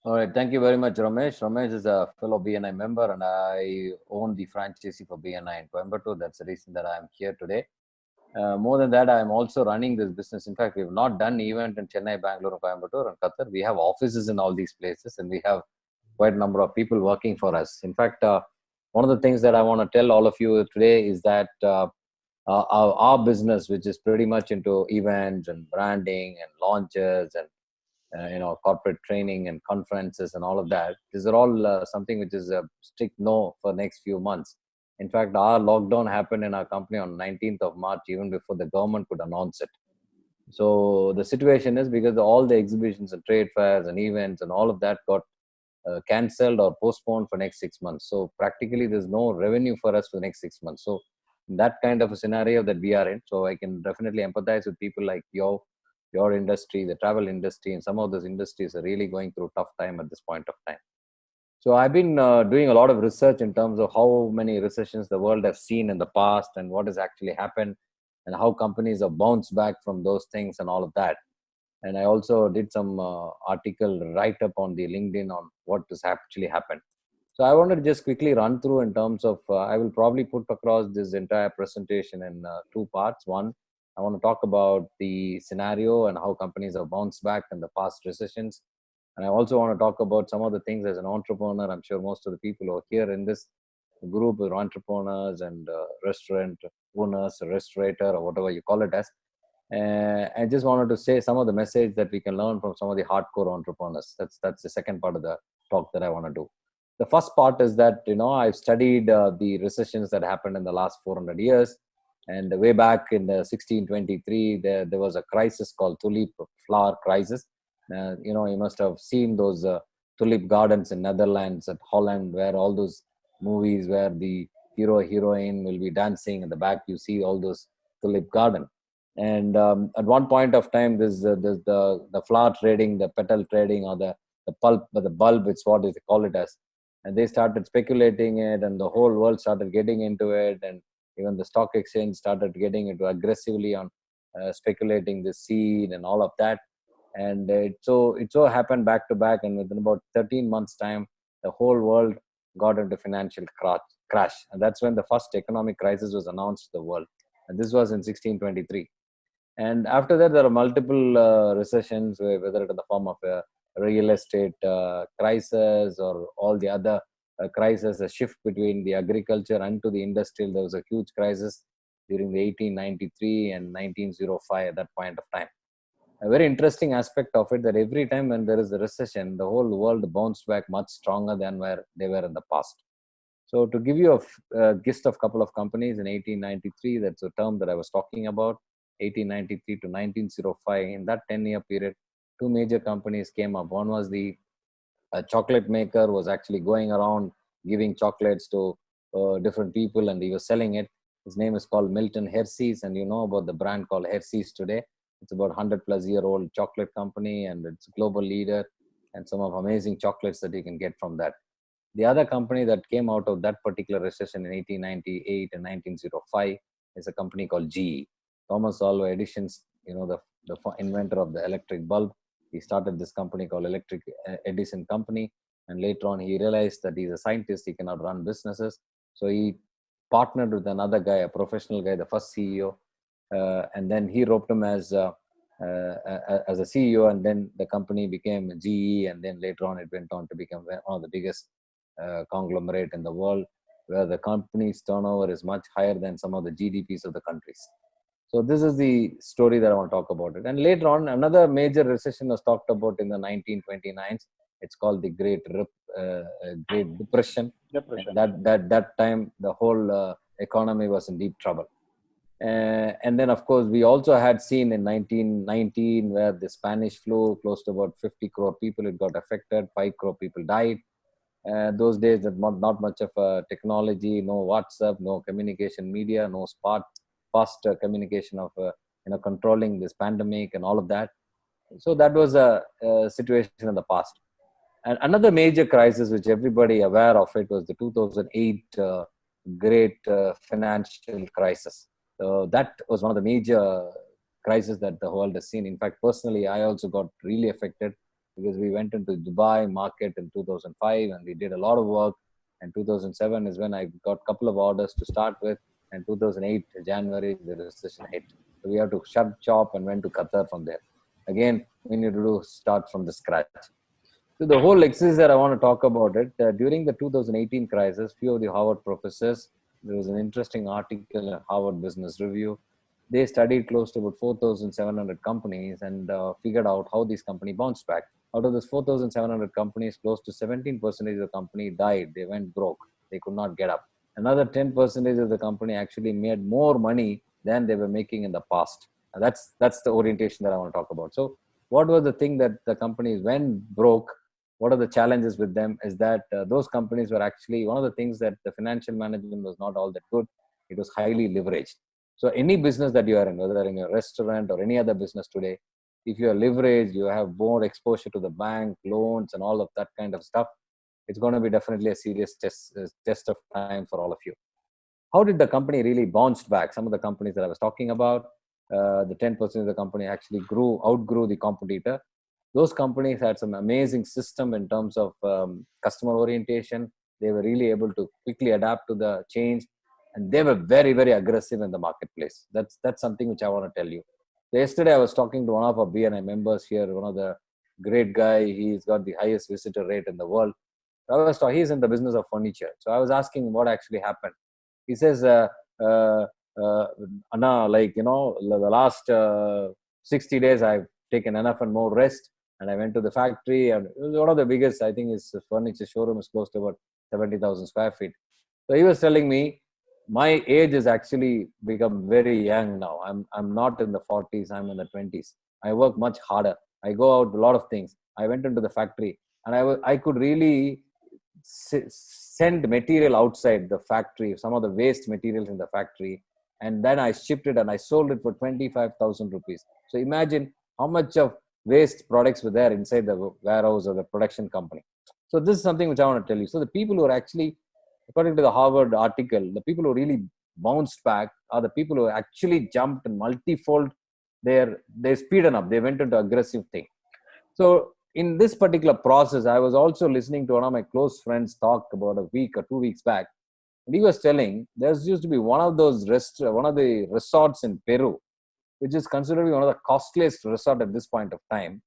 All right, thank you very much, Ramesh. Ramesh is a fellow BNI member, and I own the franchisee for BNI in Coimbatore. That's the reason that I'm here today. More than that, I'm also running this business. In fact, we've not done event in Chennai, Bangalore, Coimbatore, and Qatar. We have offices in all these places, and we have quite a number of people working for us. In fact, one of the things that I want to tell all of you today is that our business, which is pretty much into events and branding and launches and corporate training and conferences and all of that, these are all something which is a strict no for next few months. In fact, our lockdown happened in our company on 19th of March, even before the government could announce it. So the situation is because all the exhibitions and trade fairs and events and all of that got cancelled or postponed for next 6 months. So practically there's no revenue for us for the next 6 months. So that kind of a scenario that we are in. So I can definitely empathize with people like your industry, the travel industry, and some of those industries are really going through a tough time at this point of time. So I've been doing a lot of research in terms of how many recessions the world has seen in the past and what has actually happened and how companies have bounced back from those things and all of that. And I also did some article write-up on the LinkedIn on what has actually happened. So I wanted to just quickly run through in terms of, I will probably put across this entire presentation in two parts. One, I want to talk about the scenario and how companies have bounced back in the past recessions. And I also want to talk about some of the things as an entrepreneur. I'm sure most of the people who are here in this group are entrepreneurs and restaurant owners, restaurator, or whatever you call it as. I just wanted to say some of the message that we can learn from some of the hardcore entrepreneurs. That's the second part of the talk that I want to do. The first part is that, I've studied the recessions that happened in the last 400 years. And way back in the 1623, there was a crisis called tulip flower crisis. You must have seen those tulip gardens in Netherlands, at Holland, where all those movies where the hero heroine will be dancing in the back, you see all those tulip garden. And at one point of time, the flower trading, the petal trading, or the pulp, the bulb, it's what they call it as. And they started speculating it, and the whole world started getting into it, and even the stock exchange started getting into aggressively on speculating the seed and all of that. And it so happened back to back, and within about 13 months time, the whole world got into financial crash. And that's when the first economic crisis was announced to the world, and this was in 1623. And after that, there are multiple recessions, whether in the form of a real estate crisis or all the other crises, a shift between the agriculture and to the industrial. There was a huge crisis during the 1893 and 1905 at that point of time. A very interesting aspect of it, that every time when there is a recession, the whole world bounced back much stronger than where they were in the past. So to give you a gist of a couple of companies in 1893, that's a term that I was talking about, 1893 to 1905, in that 10-year period, two major companies came up. One was the chocolate maker, was actually going around giving chocolates to different people, and he was selling it. His name is called Milton Hershey's, and you know about the brand called Hershey's today. It's about 100-plus-year-old chocolate company, and it's a global leader, and some of amazing chocolates that you can get from that. The other company that came out of that particular recession in 1898 and 1905 is a company called GE. Thomas Alva Edison's, the inventor of the electric bulb. He started this company called Electric Edison Company, and later on he realized that he's a scientist, he cannot run businesses. So he partnered with another guy, a professional guy, the first CEO, and then he roped him as a CEO, and then the company became GE, and then later on it went on to become one of the biggest conglomerate in the world, where the company's turnover is much higher than some of the GDPs of the countries. So this is the story that I want to talk about it. And later on, another major recession was talked about in the 1929s. It's called the Great Depression. That time, the whole economy was in deep trouble. And then, of course, we also had seen in 1919 where the Spanish flu, close to about 50 crore people, it got affected. 5 crore people died. Those days, there was not much of technology, no WhatsApp, no communication media, no fast communication of controlling this pandemic and all of that. So that was a situation in the past. And another major crisis which everybody aware of it was the 2008 great financial crisis. So that was one of the major crises that the world has seen. In fact, personally, I also got really affected because we went into Dubai market in 2005 and we did a lot of work. And 2007 is when I got a couple of orders to start with. And 2008, January, the recession hit. So we had to shut shop and went to Qatar from there. Again, we need to start from the scratch. So the whole exercise that I want to talk about it, during the 2018 crisis, few of the Harvard professors, there was an interesting article in Harvard Business Review. They studied close to about 4,700 companies and figured out how these companies bounced back. Out of those 4,700 companies, close to 17% of the company died. They went broke. They could not get up. Another 10% of the company actually made more money than they were making in the past. And that's the orientation that I want to talk about. So what was the thing that the companies went broke? What are the challenges with them is that those companies were actually, one of the things that the financial management was not all that good. It was highly leveraged. So any business that you are in, whether in your restaurant or any other business today, if you are leveraged, you have more exposure to the bank, loans and all of that kind of stuff, it's going to be definitely a serious test of time for all of you. How did the company really bounce back? Some of the companies that I was talking about, the 10% of the company actually outgrew the competitor. Those companies had some amazing system in terms of customer orientation. They were really able to quickly adapt to the change, and they were very, very aggressive in the marketplace. That's something which I want to tell you. So yesterday, I was talking to one of our BNI members here, one of the great guy. He's got the highest visitor rate in the world. He's in the business of furniture. So I was asking what actually happened. He says, uh, Anna, like, the last 60 days, I've taken enough and more rest. And I went to the factory, and it was one of the biggest, I think his furniture showroom is close to about 70,000 square feet. So he was telling me, my age has actually become very young now. I'm not in the 40s, I'm in the 20s. I work much harder. I go out a lot of things. I went into the factory, and I could really send material outside the factory, some of the waste materials in the factory, and then I shipped it and I sold it for 25,000 rupees. So imagine how much of waste products were there inside the warehouse or the production company. So this is something which I want to tell you. So the people who are actually, according to the Harvard article, the people who really bounced back are the people who actually jumped and multifold they speeded up. They went into aggressive thing. So in this particular process, I was also listening to one of my close friends talk about a week or 2 weeks back. And he was telling there's used to be one of the resorts in Peru, which is considered one of the costliest resort at this point of time.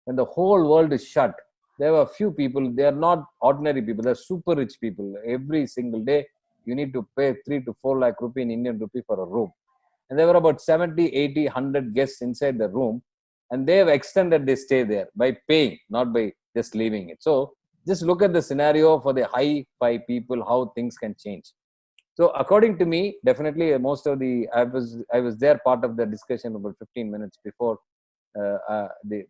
When the whole world is shut, there were a few people. They are not ordinary people. They're super rich people. Every single day, you need to pay 3 to 4 lakh rupee in Indian rupee for a room. And there were about 70, 80, 100 guests inside the room. And they have extended their stay there by paying, not by just leaving it. So just look at the scenario for the high-fi people, how things can change. So according to me, definitely most of I was there part of the discussion about 15 minutes before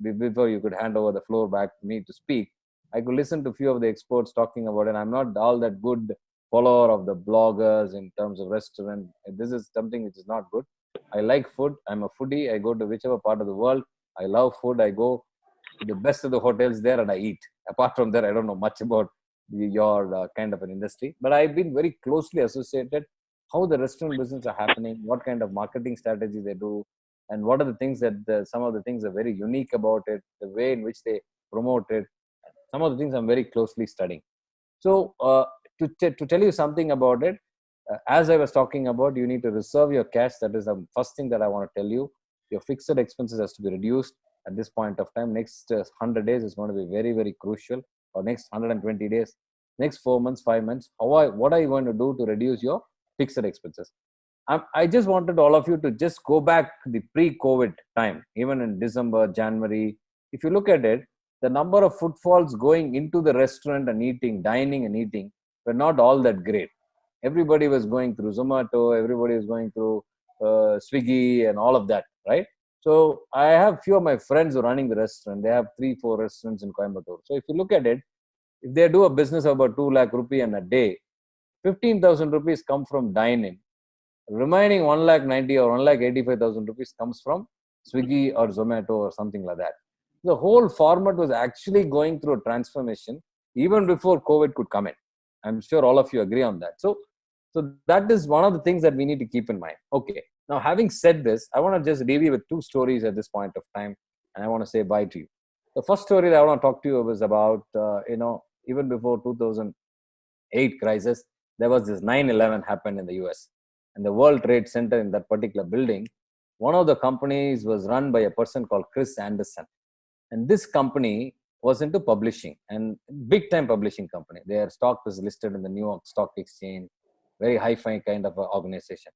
before you could hand over the floor back to me to speak. I could listen to a few of the experts talking about it. I'm not all that good follower of the bloggers in terms of restaurant. This is something which is not good. I like food. I'm a foodie. I go to whichever part of the world. I love food. I go to the best of the hotels there and I eat. Apart from that, I don't know much about your kind of an industry, but I've been very closely associated how the restaurant business are happening, what kind of marketing strategy they do, and what are the things that some of the things are very unique about it, the way in which they promote it. Some of the things I'm very closely studying. So to tell you something about it, as I was talking about, you need to reserve your cash. That is the first thing that I want to tell you. Your fixed expenses has to be reduced at this point of time. Next 100 days is going to be very, very crucial. Or next 120 days, next 4 months, 5 months. What are you going to do to reduce your fixed expenses? I just wanted all of you to just go back to the pre-COVID time, even in December, January. If you look at it, the number of footfalls going into the restaurant and eating, dining and eating, were not all that great. Everybody was going through Zomato, everybody was going through Swiggy and all of that, right? So I have few of my friends who are running the restaurant. They have 3-4 restaurants in Coimbatore. So if you look at it, if they do a business of about 2 lakh rupee in a day, 15,000 rupees come from dine-in. Remaining 1 lakh 90 or 1 lakh 85,000 rupees comes from Swiggy or Zomato or something like that. The whole format was actually going through a transformation even before COVID could come in. I'm sure all of you agree on that. So that is one of the things that we need to keep in mind. Okay. Now, having said this, I want to just leave you with 2 stories at this point of time, and I want to say bye to you. The first story that I want to talk to you was about, even before 2008 crisis, there was this 9/11 happened in the US, and the World Trade Center in that particular building. One of the companies was run by a person called Chris Anderson, and this company was into publishing and big time publishing company. Their stock was listed in the New York Stock Exchange, very high-fi kind of organization.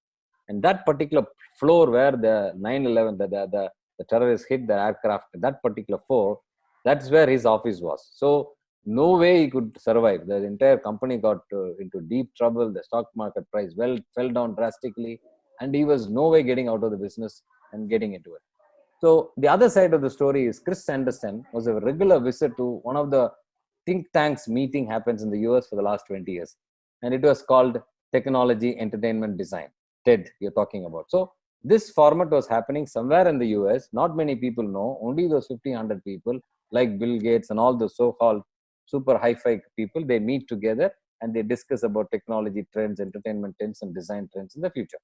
And that particular floor where the 9/11, the terrorists hit the aircraft, that particular floor, that's where his office was. So no way he could survive. The entire company got into deep trouble. The stock market price fell down drastically, and he was no way getting out of the business and getting into it. So the other side of the story is Chris Anderson was a regular visit to one of the think tanks meeting happens in the US for the last 20 years. And it was called Technology Entertainment Design, TED you're talking about. So this format was happening somewhere in the US. Not many people know, only those 1,500 people like Bill Gates and all the so-called super high-fi people, they meet together and they discuss about technology trends, entertainment trends, and design trends in the future.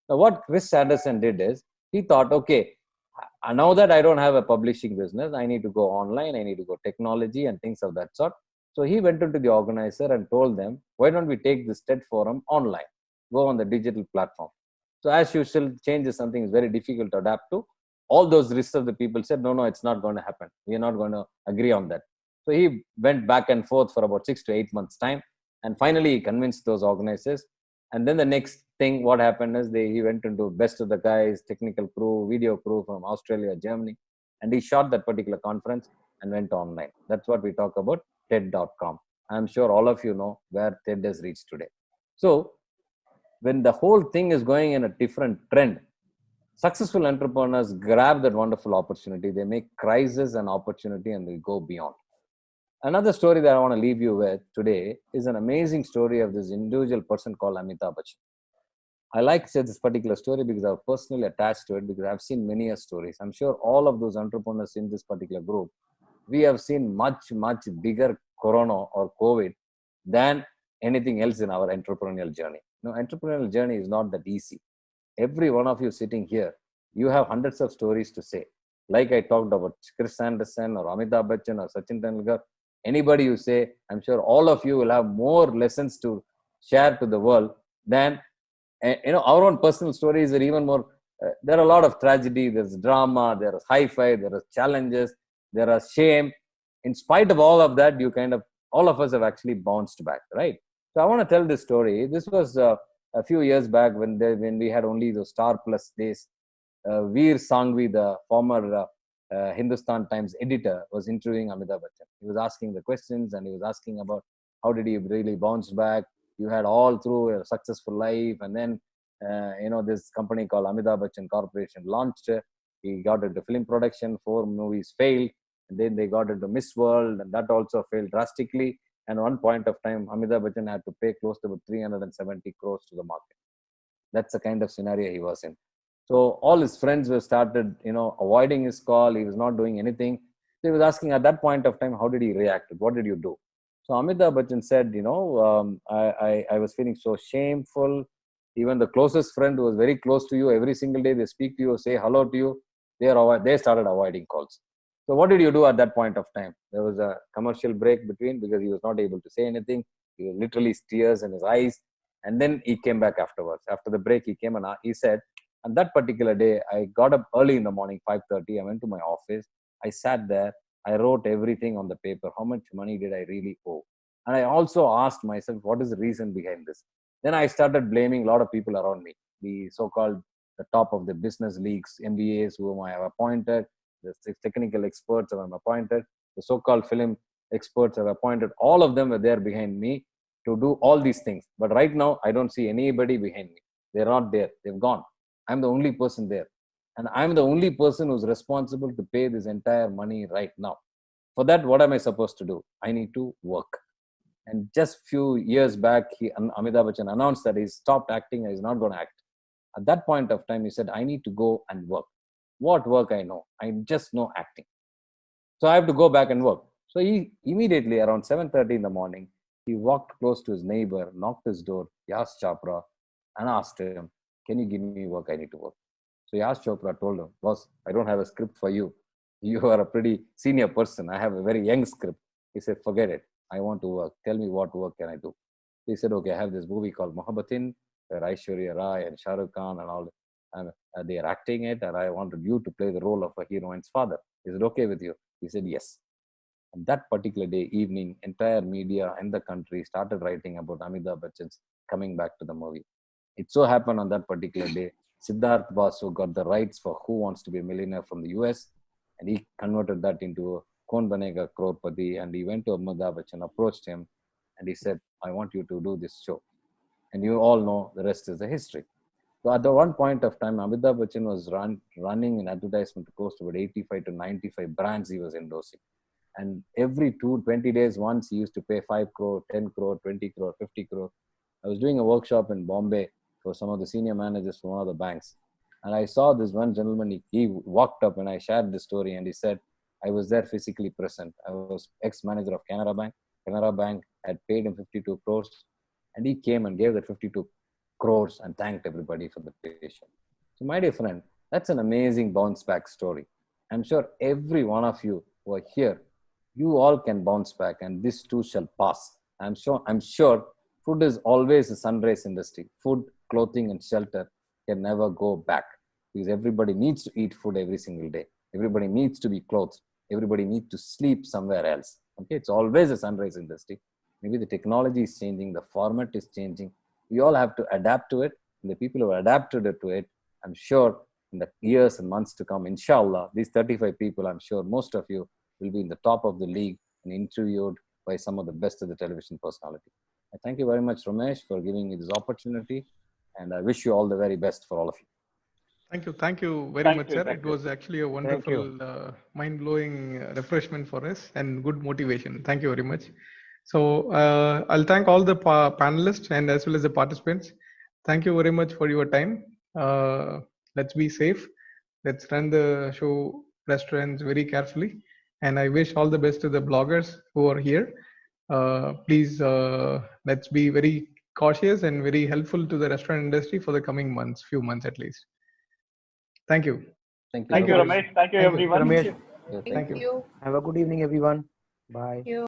Now, what Chris Anderson did is he thought, okay, now that I don't have a publishing business, I need to go online, I need to go technology and things of that sort. So he went into the organizer and told them, why don't we take this TED forum online, go on the digital platform. So as usual, change is something is very difficult to adapt to. all those risks of the people said, no, it's not going to happen. We are not going to agree on that. So he went back and forth for about 6 to 8 months time. And finally, he convinced those organizers. And then the next thing, what happened is he went into best of the guys, technical crew, video crew from Australia, Germany. And he shot that particular conference and went online. That's what we talk about, TED.com. I'm sure all of you know where TED has reached today. So when the whole thing is going in a different trend, successful entrepreneurs grab that wonderful opportunity. They make crisis an opportunity and they go beyond. Another story that I want to leave you with today is an amazing story of this individual person called Amitabh Bachchan. I like to say this particular story because I'm personally attached to it, because I've seen many stories. I'm sure all of those entrepreneurs in this particular group, we have seen much, much bigger corona or COVID than anything else in our entrepreneurial journey. No, entrepreneurial journey is not that easy. Every one of you sitting here, you have hundreds of stories to say. Like I talked about Chris Anderson or Amitabh Bachchan or Sachin Tendulkar, anybody you say, I'm sure all of you will have more lessons to share to the world than our own personal stories are even more. There are a lot of tragedy, there's drama, there is hi-fi, there are challenges, there are shame. In spite of all of that, all of us have actually bounced back, right? So I want to tell this story. This was a few years back when we had only those Star Plus days. Veer Sanghvi, the former Hindustan Times editor, was interviewing Amitabh Bachchan. He was asking the questions and he was asking about how did he really bounce back. You had all through a successful life, and then this company called Amitabh Bachchan Corporation launched. He got into film production, 4 movies failed, and then they got into Miss World, and that also failed drastically. And at one point of time, Amitabh Bachchan had to pay close to about 370 crores to the market. That's the kind of scenario he was in. So all his friends were started, avoiding his call. He was not doing anything. So he was asking at that point of time, how did he react? What did you do? So Amitabh Bachchan said, I was feeling so shameful. Even the closest friend who was very close to you, every single day they speak to you, say hello to you, they started avoiding calls. So what did you do at that point of time? There was a commercial break between because he was not able to say anything. He was literally tears in his eyes. And then he came back afterwards. After the break, he came and he said, and that particular day, I got up early in the morning, 5:30. I went to my office. I sat there. I wrote everything on the paper. How much money did I really owe? And I also asked myself, what is the reason behind this? Then I started blaming a lot of people around me, the so-called the top of the business leagues, MBAs whom I have appointed, the technical experts whom I have appointed, the so-called film experts I have appointed. All of them were there behind me to do all these things. But right now, I don't see anybody behind me. They're not there. They've gone. I'm the only person there. And I'm the only person who's responsible to pay this entire money right now. For that, what am I supposed to do? I need to work. And just few years back, Amitabh Bachchan announced that he stopped acting and he's not going to act. At that point of time, he said, I need to go and work. What work I know? I just know acting. So I have to go back and work. So he immediately around 7:30 in the morning, he walked close to his neighbor, knocked his door, Yash Chopra, and asked him, can you give me work? I need to work. So Yash Chopra told him, boss, I don't have a script for you. You are a pretty senior person. I have a very young script. He said, forget it. I want to work. Tell me what work can I do? He said, okay, I have this movie called Mohabbatin, where Aishwarya Rai and Shah Rukh Khan and all, they are acting it, and I wanted you to play the role of a heroine's father. Is it okay with you? He said, yes. And that particular day, evening, entire media in the country started writing about Amitabh Bachchan's coming back to the movie. It so happened on that particular day, Siddharth Basu got the rights for Who Wants to Be a Millionaire from the US, and he converted that into Kaun Banega Crorepati, and he went to Amitabh Bachchan, approached him, and he said, I want you to do this show. And you all know the rest is the history. So at the one point of time, Amitabh Bachchan was running an advertisement close to about 85 to 95 brands he was endorsing. And every 20 days once, he used to pay 5 crore, 10 crore, 20 crore, 50 crore. I was doing a workshop in Bombay for some of the senior managers from one of the banks. And I saw this one gentleman, he walked up and I shared the story and he said, I was there physically present. I was ex-manager of Canara Bank. Canara Bank had paid him 52 crores and he came and gave that 52 crores and thanked everybody for the patient. So my dear friend, that's an amazing bounce back story. I'm sure every one of you who are here, you all can bounce back and this too shall pass. I'm sure food is always a sunrise industry. Food, clothing and shelter can never go back. because everybody needs to eat food every single day. Everybody needs to be clothed. Everybody needs to sleep somewhere else. Okay, it's always a sunrise industry. Maybe the technology is changing, the format is changing. We all have to adapt to it. And the people who adapted to it, I'm sure in the years and months to come, inshallah, these 35 people, I'm sure most of you will be in the top of the league and interviewed by some of the best of the television personality. I thank you very much, Ramesh, for giving me this opportunity. And I wish you all the very best for all of you. Thank you very Thank much, you, sir. thank It you. was actually a wonderful, mind-blowing refreshment for us and good motivation. Thank you very much. So I'll thank all the panelists and as well as the participants. Thank you very much for your time. Let's be safe. Let's run the show restaurants very carefully. And I wish all the best to the bloggers who are here. Please, let's be very cautious and very helpful to the restaurant industry for the coming months, few months at least. Thank you. Thank you. Thank you, Ramesh. Ramesh. Thank you, Thank you, everyone. Ramesh. Yeah, Thank you. Have a good evening, everyone. Bye. Thank you.